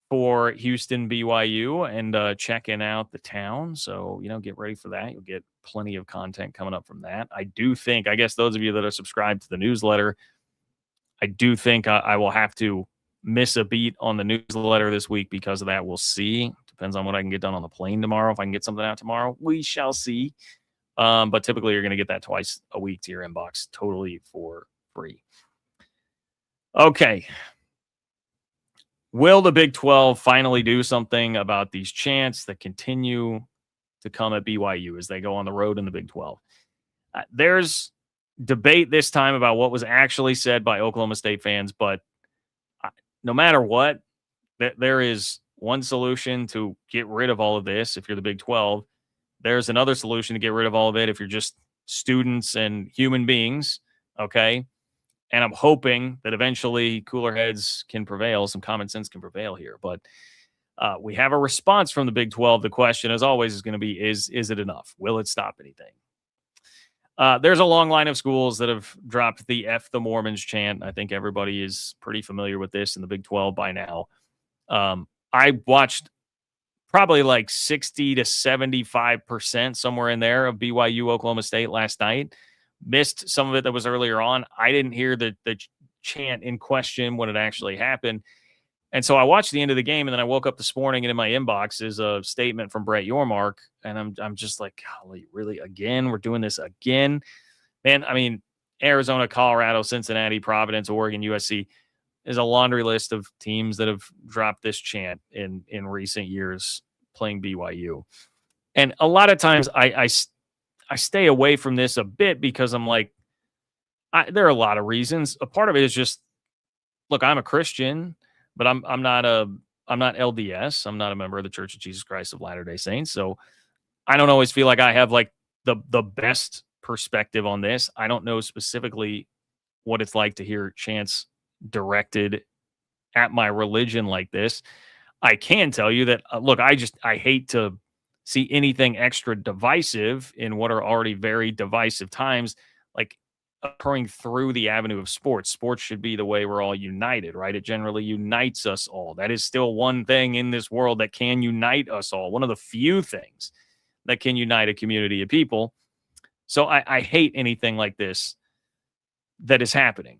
for Houston BYU and checking out the town. So, get ready for that. You'll get plenty of content coming up from that. I do think, I guess those of you that are subscribed to the newsletter, I do think I will have to miss a beat on the newsletter this week because of that. We'll see. Depends on what I can get done on the plane tomorrow. If I can get something out tomorrow, we shall see. But typically you're going to get that twice a week to your inbox totally for free. Okay. Will the Big 12 finally do something about these chants that continue to come at BYU as they go on the road in the Big 12? There's debate this time about what was actually said by Oklahoma State fans, but no matter what, there is one solution to get rid of all of this if you're the Big 12. There's another solution to get rid of all of it if you're just students and human beings, okay? And I'm hoping that eventually cooler heads can prevail, some common sense can prevail here. But we have a response from the Big 12. The question, as always, is going to be, is it enough? Will it stop anything? There's a long line of schools that have dropped the F the Mormons chant. I think everybody is pretty familiar with this in the Big 12 by now. I watched probably like 60 to 75%, somewhere in there, of BYU Oklahoma State last night. Missed some of it that was earlier on. I didn't hear the chant in question when it actually happened. And so I watched the end of the game, and then I woke up this morning, and in my inbox is a statement from Brett Yormark, and I'm just like, golly, really, again? We're doing this again? Man, I mean, Arizona, Colorado, Cincinnati, Providence, Oregon, USC is a laundry list of teams that have dropped this chant in recent years playing BYU. And a lot of times I stay away from this a bit because I'm like, there are a lot of reasons. A part of it is just, look, I'm a Christian, but I'm not LDS. I'm not a member of the Church of Jesus Christ of Latter-day Saints. So I don't always feel like I have like the best perspective on this. I don't know specifically what it's like to hear chants directed at my religion like this. I can tell you that, look, I hate to see anything extra divisive in what are already very divisive times, like occurring through the avenue of sports. Sports should be the way we're all united, right? It generally unites us all. That is still one thing in this world that can unite us all. One of the few things that can unite a community of people. So I hate anything like this that is happening.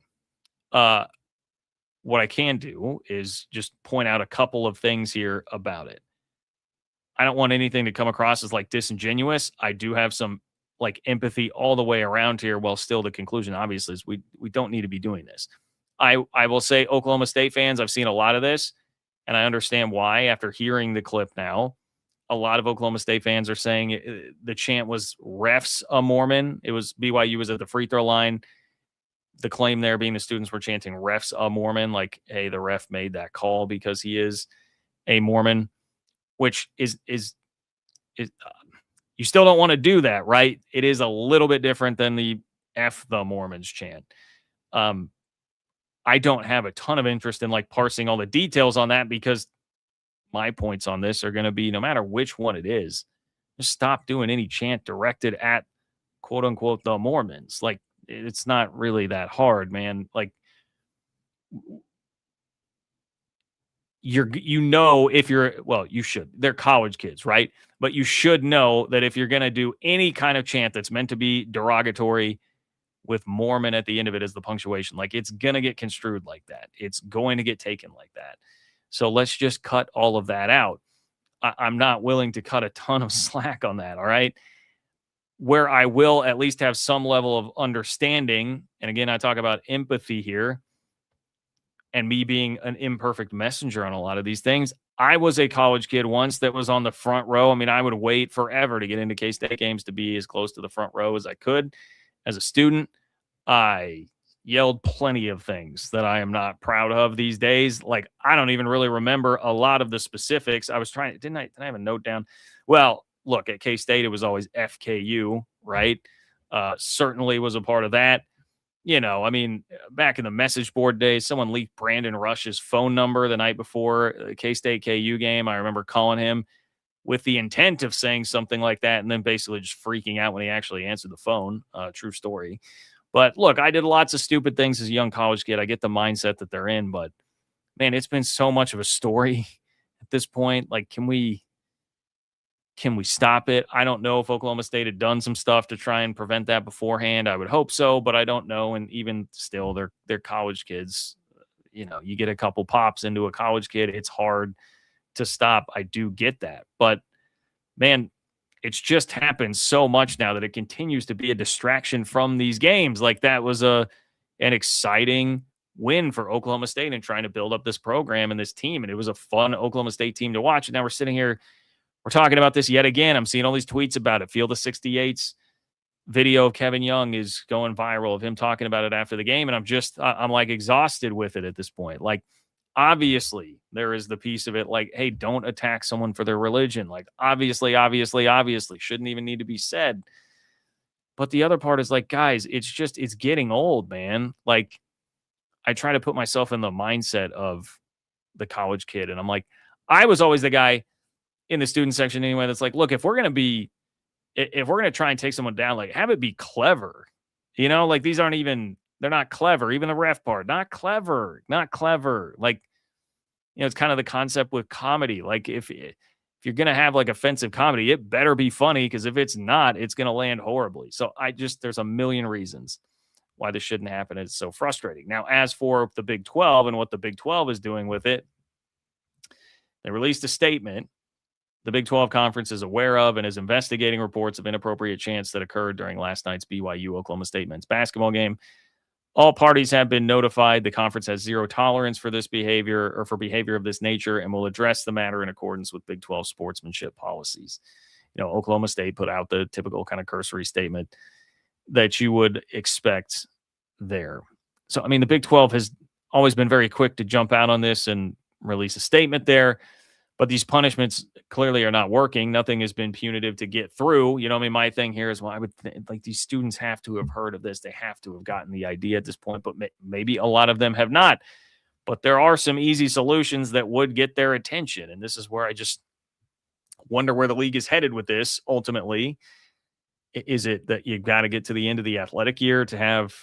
What I can do is just point out a couple of things here about it. I don't want anything to come across as like disingenuous. I do have some like empathy all the way around here, while still the conclusion obviously is we don't need to be doing this. I will say, Oklahoma State fans, I've seen a lot of this, and I understand why after hearing the clip now. A lot of Oklahoma State fans are saying the chant was refs a Mormon. It was BYU was at the free throw line. The claim there being the students were chanting refs a Mormon, like, hey, the ref made that call because he is a Mormon, which is you still don't want to do that, right? It is a little bit different than the F the Mormons chant. I don't have a ton of interest in like parsing all the details on that, because my points on this are going to be, no matter which one it is, just stop doing any chant directed at quote unquote the Mormons. Like, it's not really that hard, man. Like, if you're, well, you should, they're college kids, right? But you should know that if you're going to do any kind of chant that's meant to be derogatory with Mormon at the end of it as the punctuation, like, it's going to get construed like that. It's going to get taken like that. So let's just cut all of that out. I'm not willing to cut a ton of slack on that. All right. Where I will at least have some level of understanding. And again, I talk about empathy here and me being an imperfect messenger on a lot of these things. I was a college kid once that was on the front row. I mean, I would wait forever to get into K-State games to be as close to the front row as I could. As a student, I yelled plenty of things that I am not proud of these days. Like, I don't even really remember a lot of the specifics. I was trying, didn't I have a note down? Well, look, at K-State, it was always FKU, right? Certainly was a part of that. You know, I mean, back in the message board days, someone leaked Brandon Rush's phone number the night before the K-State KU game. I remember calling him with the intent of saying something like that, and then basically just freaking out when he actually answered the phone. True story. But look, I did lots of stupid things as a young college kid. I get the mindset that they're in, but man, it's been so much of a story at this point. Like, can we stop it? I don't know if Oklahoma State had done some stuff to try and prevent that beforehand. I would hope so, but I don't know. And even still, they're college kids. You know, you get a couple pops into a college kid, it's hard to stop. I do get that. But man, it's just happened so much now that it continues to be a distraction from these games. Like, that was an exciting win for Oklahoma State and trying to build up this program and this team. And it was a fun Oklahoma State team to watch. And now we're sitting here, we're talking about this yet again. I'm seeing all these tweets about it. Field of 68's video of Kevin Young is going viral of him talking about it after the game. And I'm like exhausted with it at this point. Like, obviously there is the piece of it, like, hey, don't attack someone for their religion. Like, obviously shouldn't even need to be said. But the other part is like, guys, it's getting old, man. Like, I try to put myself in the mindset of the college kid. And I'm like, I was always the guy in the student section anyway, that's like, look, if we're going to try and take someone down, like, have it be clever, you know, like, they're not clever. Even the ref part, not clever. Like, you know, it's kind of the concept with comedy. Like, if you're going to have like offensive comedy, it better be funny, because if it's not, it's going to land horribly. So there's a million reasons why this shouldn't happen. It's so frustrating. Now, as for the Big 12 and what the Big 12 is doing with it, They released a statement the Big 12 Conference is aware of and is investigating reports of inappropriate chants that occurred during last night's BYU-Oklahoma State men's basketball game. All parties have been notified. The conference has zero tolerance for this behavior or for behavior of this nature and will address the matter in accordance with Big 12 sportsmanship policies. Oklahoma State put out the typical kind of cursory statement that you would expect there. So, I mean, the Big 12 has always been very quick to jump out on this and release a statement there. But these punishments clearly are not working. Nothing has been punitive to get through. My thing here is, well, I would like these students have to have heard of this. They have to have gotten the idea at this point, but maybe a lot of them have not. But there are some easy solutions that would get their attention. And this is where I just wonder where the league is headed with this ultimately. Is it that you've got to get to the end of the athletic year to have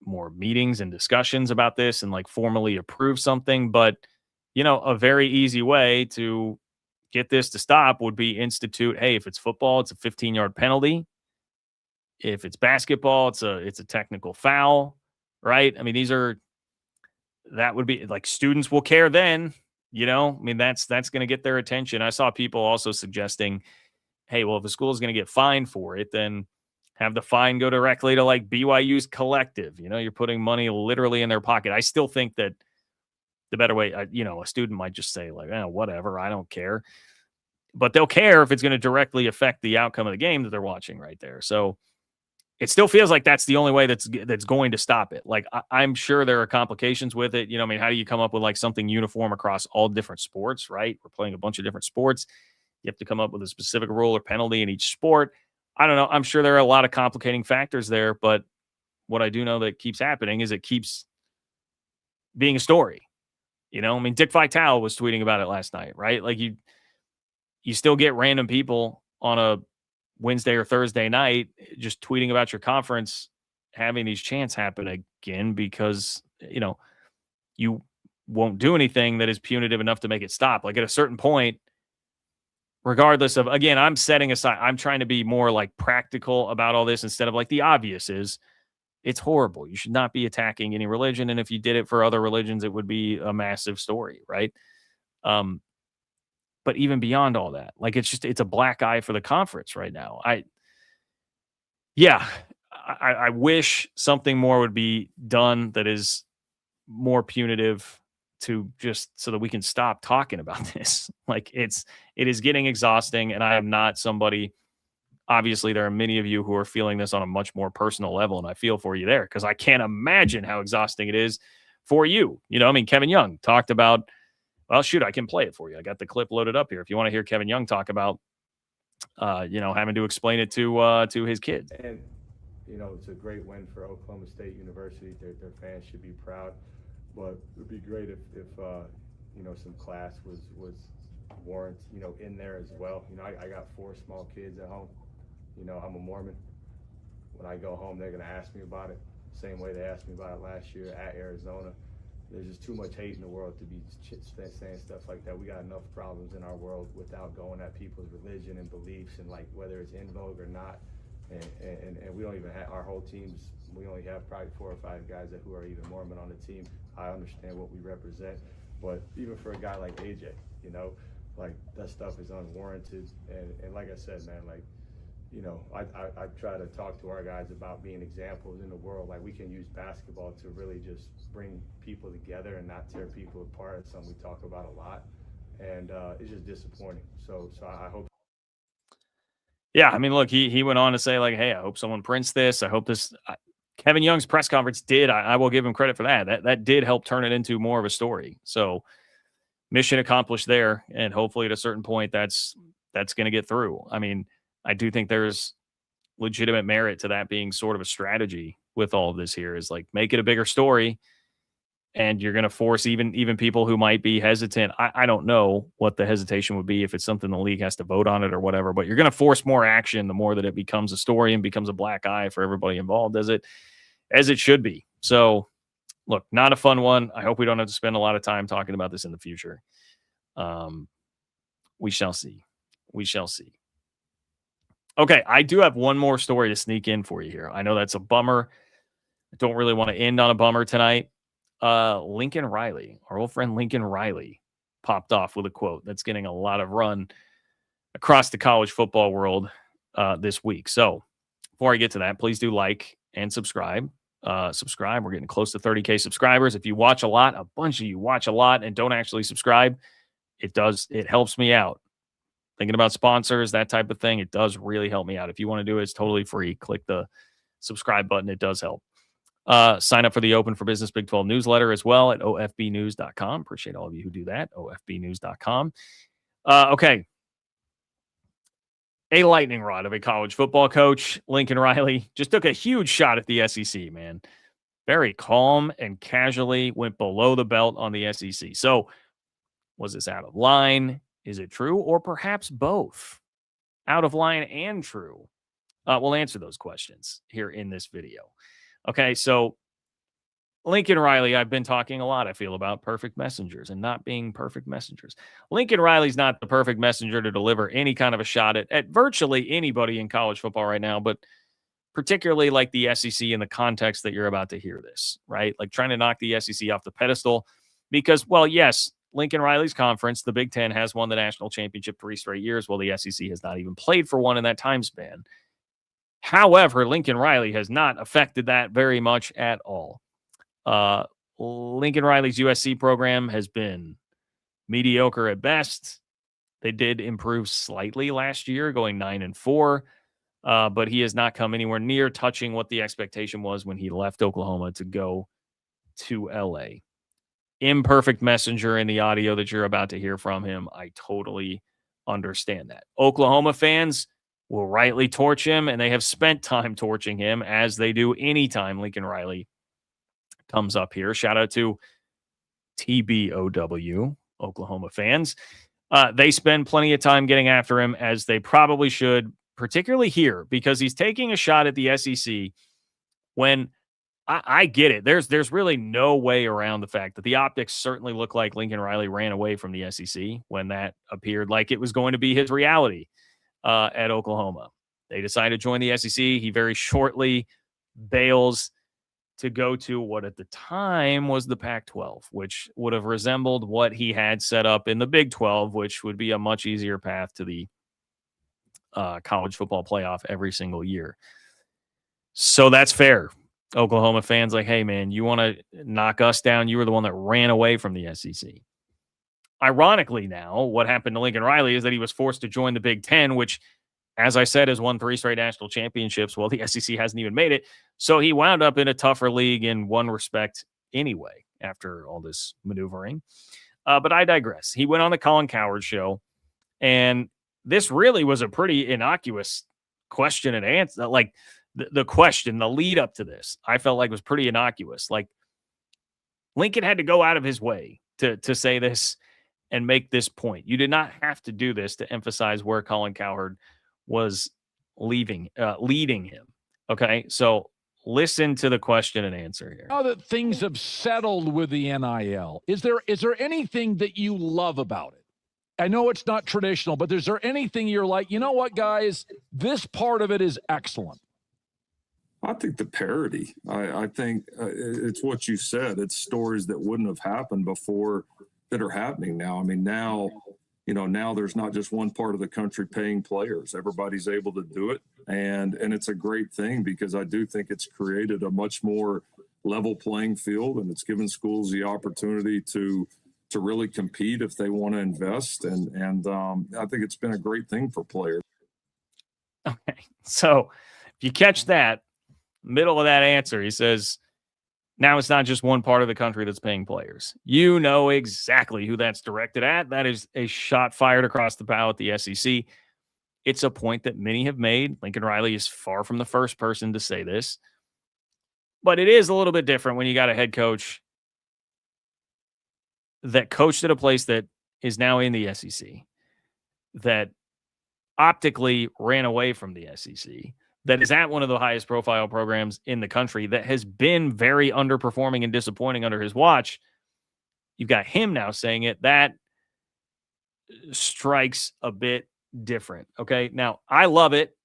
more meetings and discussions about this and like formally approve something? But a very easy way to get this to stop would be institute, hey, if it's football, it's a 15-yard penalty. If it's basketball, it's a technical foul, right? I mean, that would be like students will care then, I mean, that's going to get their attention. I saw people also suggesting, hey, well, if a school is going to get fined for it, then have the fine go directly to like BYU's collective. You're putting money literally in their pocket. I still think that the better way, a student might just say like, whatever, I don't care. But they'll care if it's going to directly affect the outcome of the game that they're watching right there. So it still feels like that's the only way that's going to stop it. Like, I'm sure there are complications with it. I mean, how do you come up with like something uniform across all different sports, right? We're playing a bunch of different sports. You have to come up with a specific rule or penalty in each sport. I don't know. I'm sure there are a lot of complicating factors there. But what I do know that keeps happening is it keeps being a story. I mean, Dick Vitale was tweeting about it last night, right? Like you still get random people on a Wednesday or Thursday night just tweeting about your conference having these chants happen again because, you won't do anything that is punitive enough to make it stop. Like at a certain point, regardless of, again, I'm setting aside, I'm trying to be more like practical about all this instead of like the obvious is, it's horrible. You should not be attacking any religion. And if you did it for other religions, it would be a massive story, right? But even beyond all that, like it's a black eye for the conference right now. I wish something more would be done that is more punitive to just so that we can stop talking about this. Like it is getting exhausting. And I am not somebody. Obviously, there are many of you who are feeling this on a much more personal level, and I feel for you there because I can't imagine how exhausting it is for you. I mean, Kevin Young talked about, well, shoot, I can play it for you. I got the clip loaded up here. If you want to hear Kevin Young talk about, having to explain it to his kids. And, it's a great win for Oklahoma State University. Their fans should be proud, but it would be great if some class was warrant, in there as well. I got 4 small kids at home. I'm a Mormon. When I go home, they're going to ask me about it. Same way they asked me about it last year at Arizona. There's just too much hate in the world to be saying stuff like that. We got enough problems in our world without going at people's religion and beliefs and like whether it's in vogue or not. And we don't even have our whole teams. We only have probably 4 or 5 guys who are even Mormon on the team. I understand what we represent, but even for a guy like AJ, like that stuff is unwarranted. And like I said, man, like, I try to talk to our guys about being examples in the world. Like we can use basketball to really just bring people together and not tear people apart. It's something we talk about a lot, and it's just disappointing. So I hope. Yeah, I mean, look, he went on to say like, hey, I hope someone prints this. I hope this. Kevin Young's press conference did. I will give him credit for that. That did help turn it into more of a story. So mission accomplished there, and hopefully at a certain point that's going to get through. I mean, I do think there's legitimate merit to that being sort of a strategy with all of this here is like make it a bigger story, and you're going to force even people who might be hesitant. I don't know what the hesitation would be if it's something the league has to vote on it or whatever, but you're going to force more action the more that it becomes a story and becomes a black eye for everybody involved as it should be. So look, not a fun one. I hope we don't have to spend a lot of time talking about this in the future. We shall see. We shall see. Okay, I do have one more story to sneak in for you here. I know that's a bummer. I don't really want to end on a bummer tonight. Lincoln Riley, our old friend Lincoln Riley, popped off with a quote that's getting a lot of run across the college football world this week. So before I get to that, please do like and subscribe. We're getting close to 30K subscribers. If you watch a lot, a bunch of you watch a lot and don't actually subscribe, it helps me out. Thinking about sponsors, that type of thing, it does really help me out. If you want to do it, it's totally free. Click the subscribe button. It does help. Sign up for the Open for Business Big 12 newsletter as well at ofbnews.com. Appreciate all of you who do that. ofbnews.com. Okay. A lightning rod of a college football coach, Lincoln Riley, just took a huge shot at the SEC, man. Very calm and casually went below the belt on the SEC. So was this out of line? Is it true? Or perhaps both? Out of line and true? We'll answer those questions here in this video. Okay, so Lincoln Riley, I've been talking a lot, I feel, about perfect messengers and not being perfect messengers. Lincoln Riley's not the perfect messenger to deliver any kind of a shot at virtually anybody in college football right now, but particularly like the SEC in the context that you're about to hear this, right? Like trying to knock the SEC off the pedestal because, well, yes, Lincoln Riley's conference, the Big Ten, has won the national championship 3 straight years, while the SEC has not even played for one in that time span. However, Lincoln Riley has not affected that very much at all. Lincoln Riley's USC program has been mediocre at best. They did improve slightly last year, going 9-4, but he has not come anywhere near touching what the expectation was when he left Oklahoma to go to LA. Imperfect messenger in the audio that you're about to hear from him. I totally understand that. Oklahoma fans will rightly torch him, and they have spent time torching him, as they do anytime Lincoln Riley comes up here. Shout out to TBOW, Oklahoma fans. They spend plenty of time getting after him, as they probably should, particularly here, because he's taking a shot at the SEC when I get it. There's really no way around the fact that the optics certainly look like Lincoln Riley ran away from the SEC when that appeared like it was going to be his reality at Oklahoma. They decided to join the SEC. He very shortly bails to go to what at the time was the Pac-12, which would have resembled what he had set up in the Big 12, which would be a much easier path to the college football playoff every single year. So that's fair. Oklahoma fans like, hey, man, you want to knock us down? You were the one that ran away from the SEC. Ironically now, what happened to Lincoln Riley is that he was forced to join the Big Ten, which, as I said, has won 3 straight national championships. Well, the SEC hasn't even made it. So he wound up in a tougher league in one respect anyway, after all this maneuvering. But I digress. He went on the Colin Cowherd show, and this really was a pretty innocuous question and answer. Like the question, the lead up to this, I felt like was pretty innocuous. Like Lincoln had to go out of his way to say this and make this point. You did not have to do this to emphasize where Colin Cowherd was leading him. Okay, so listen to the question and answer here. Now that things have settled with the NIL, is there anything that you love about it? I know it's not traditional, but is there anything you're like, you know what, guys, this part of it is excellent? I think the parody. I think it's what you said. It's stories that wouldn't have happened before that are happening now. I mean, now there's not just one part of the country paying players. Everybody's able to do it. And it's a great thing, because I do think it's created a much more level playing field, and it's given schools the opportunity to really compete if they want to invest. And I think it's been a great thing for players. Okay. So if you catch that, middle of that answer, he says, now it's not just one part of the country that's paying players. You know exactly who that's directed at. That is a shot fired across the bow at the SEC. It's a point that many have made. Lincoln Riley is far from the first person to say this. But it is a little bit different when you got a head coach that coached at a place that is now in the SEC, that optically ran away from the SEC, that is at one of the highest profile programs in the country, that has been very underperforming and disappointing under his watch. You've got him now saying it. That strikes a bit different. Okay. Now, I love it.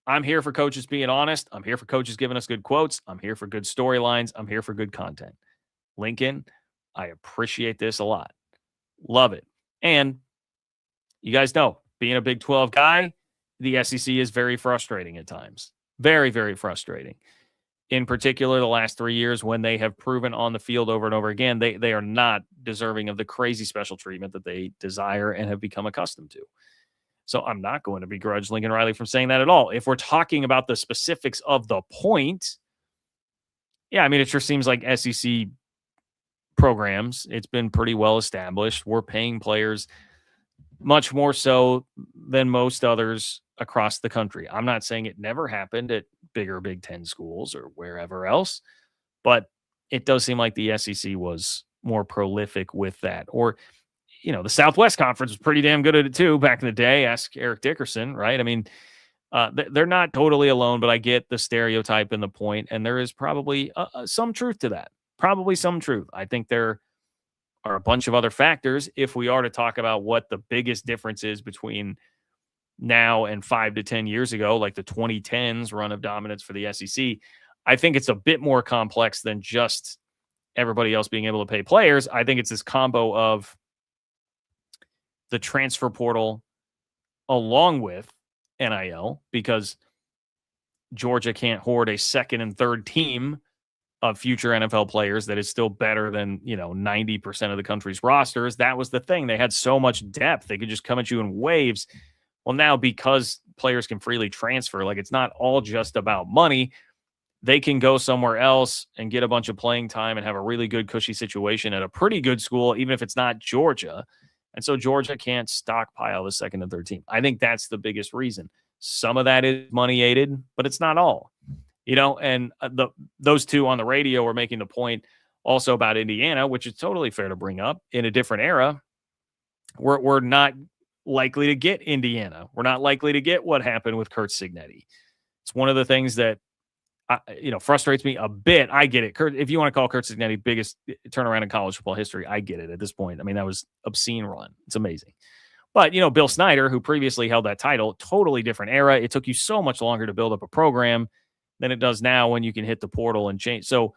I'm here for coaches being honest. I'm here for coaches giving us good quotes. I'm here for good storylines. I'm here for good content. Lincoln, I appreciate this a lot. Love it. And you guys know, being a Big 12 guy, the SEC is very frustrating at times. Very, very frustrating. In particular, the last 3 years when they have proven on the field over and over again, they are not deserving of the crazy special treatment that they desire and have become accustomed to. So I'm not going to begrudge Lincoln Riley from saying that at all. If we're talking about the specifics of the point, yeah, I mean, it sure seems like SEC programs, it's been pretty well established. We're paying players much more so than most others across the country. I'm not saying it never happened at bigger Big Ten schools or wherever else, but it does seem like the SEC was more prolific with that. Or, the Southwest Conference was pretty damn good at it too back in the day. Ask Eric Dickerson, right? I mean, they're not totally alone, but I get the stereotype and the point, and there is probably some truth to that. Probably some truth. I think there are a bunch of other factors if we are to talk about what the biggest difference is between now and 5 to 10 years ago, like the 2010s run of dominance for the SEC. I think it's a bit more complex than just everybody else being able to pay players. I think it's this combo of the transfer portal along with NIL, because Georgia can't hoard a second and third team of future NFL players that is still better than, 90% of the country's rosters. That was the thing. They had so much depth. They could just come at you in waves. Well, now because players can freely transfer, like it's not all just about money. They can go somewhere else and get a bunch of playing time and have a really good cushy situation at a pretty good school, even if it's not Georgia. And so Georgia can't stockpile the second and third team. I think that's the biggest reason. Some of that is money aided, but it's not all. And those two on the radio were making the point also about Indiana, which is totally fair to bring up. In a different era, we're not likely to get Indiana. We're not likely to get what happened with Kurt Signetti. It's one of the things that frustrates me a bit. I get it. Kurt, if you want to call Kurt Signetti biggest turnaround in college football history, I get it at this point. I mean, that was obscene run. It's amazing. But, Bill Snyder, who previously held that title, totally different era. It took you so much longer to build up a program than it does now when you can hit the portal and change. So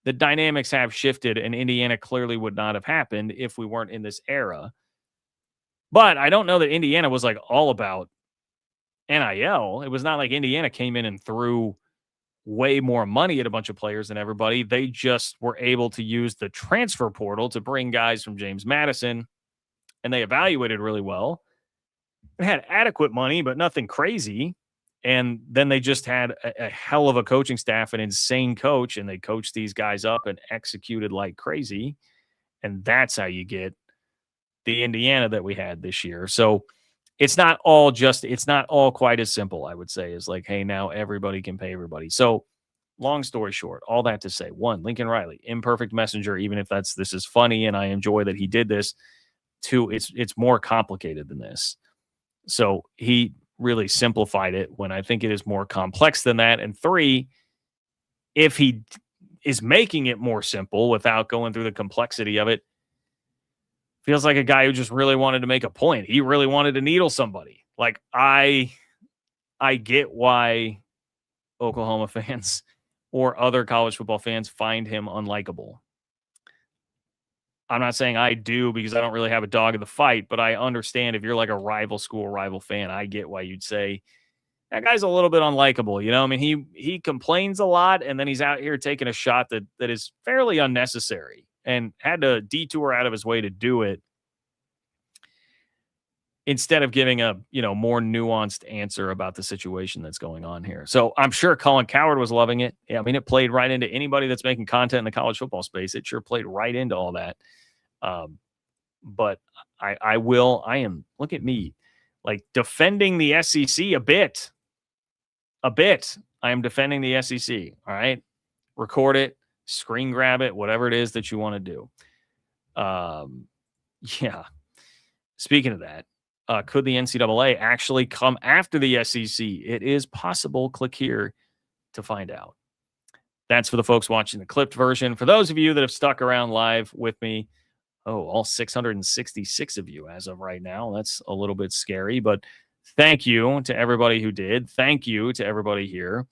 the dynamics have shifted, and Indiana clearly would not have happened if we weren't in this era. But I don't know that Indiana was like all about NIL. It was not like Indiana came in and threw way more money at a bunch of players than everybody. They just were able to use the transfer portal to bring guys from James Madison, and they evaluated really well. They had adequate money, but nothing crazy. And then they just had a hell of a coaching staff, an insane coach, and they coached these guys up and executed like crazy. And that's how you get the Indiana that we had this year. So it's not all quite as simple, I would say, as like, hey, now everybody can pay everybody. So long story short, all that to say, one, Lincoln Riley, imperfect messenger, even if this is funny and I enjoy that he did this. Two, it's more complicated than this. So he really simplified it when I think it is more complex than that. And three, if he is making it more simple without going through the complexity of it, feels like a guy who just really wanted to make a point. He really wanted to needle somebody. Like I get why Oklahoma fans or other college football fans find him unlikable. I'm not saying I do because I don't really have a dog in the fight, but I understand if you're like a rival school, rival fan, I get why you'd say that guy's a little bit unlikable. I mean, he complains a lot, and then he's out here taking a shot that is fairly unnecessary and had to detour out of his way to do it instead of giving a, more nuanced answer about the situation that's going on here. So I'm sure Colin Cowherd was loving it. Yeah, I mean, it played right into anybody that's making content in the college football space. It sure played right into all that. But look at me, like defending the SEC a bit. I am defending the SEC. All right. Record it, screen grab it, whatever it is that you want to do. Yeah. Speaking of that, could the NCAA actually come after the SEC? It is possible. Click here to find out. That's for the folks watching the clipped version. For those of you that have stuck around live with me, all 666 of you as of right now. That's a little bit scary, but thank you to everybody who did. Thank you to everybody here.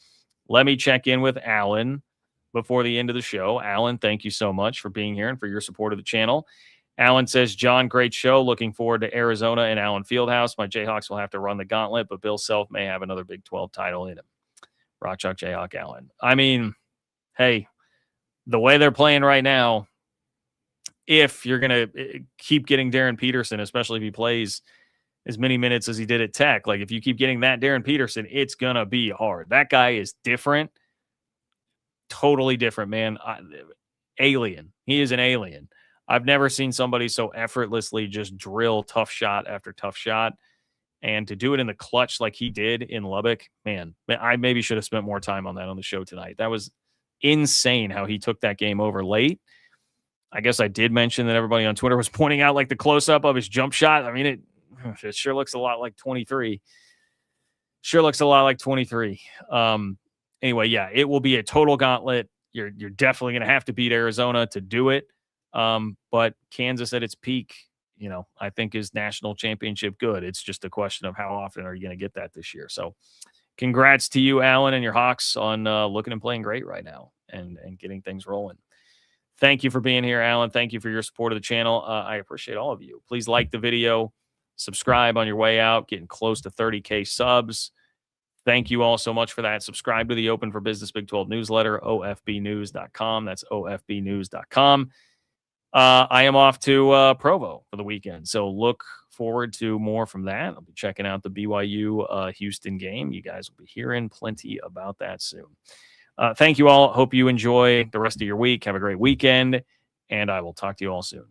Let me check in with Alan before the end of the show. Alan, thank you so much for being here and for your support of the channel. Alan says, John, great show. Looking forward to Arizona and Allen Fieldhouse. My Jayhawks will have to run the gauntlet, but Bill Self may have another Big 12 title in him. Rock Chalk Jayhawk Allen. I mean, hey, the way they're playing right now, if you're going to keep getting Darren Peterson, especially if he plays as many minutes as he did at Tech, like if you keep getting that Darren Peterson, it's going to be hard. That guy is different. Totally different, man. Alien. He is an alien. I've never seen somebody so effortlessly just drill tough shot after tough shot. And to do it in the clutch like he did in Lubbock, man, I maybe should have spent more time on that on the show tonight. That was insane how he took that game over late. I guess I did mention that everybody on Twitter was pointing out like the close-up of his jump shot. I mean, it sure looks a lot like 23. Sure looks a lot like 23. Anyway, yeah, it will be a total gauntlet. You're definitely going to have to beat Arizona to do it. But Kansas at its peak, I think is national championship good. It's just a question of how often are you going to get that this year. So congrats to you, Alan, and your Hawks on looking and playing great right now and getting things rolling. Thank you for being here, Alan. Thank you for your support of the channel. I appreciate all of you. Please like the video, subscribe on your way out, getting close to 30K subs. Thank you all so much for that. Subscribe to the Open for Business Big 12 newsletter, ofbnews.com. That's ofbnews.com. I am off to Provo for the weekend, so look forward to more from that. I'll be checking out the BYU Houston game. You guys will be hearing plenty about that soon. Thank you all. Hope you enjoy the rest of your week. Have a great weekend, and I will talk to you all soon.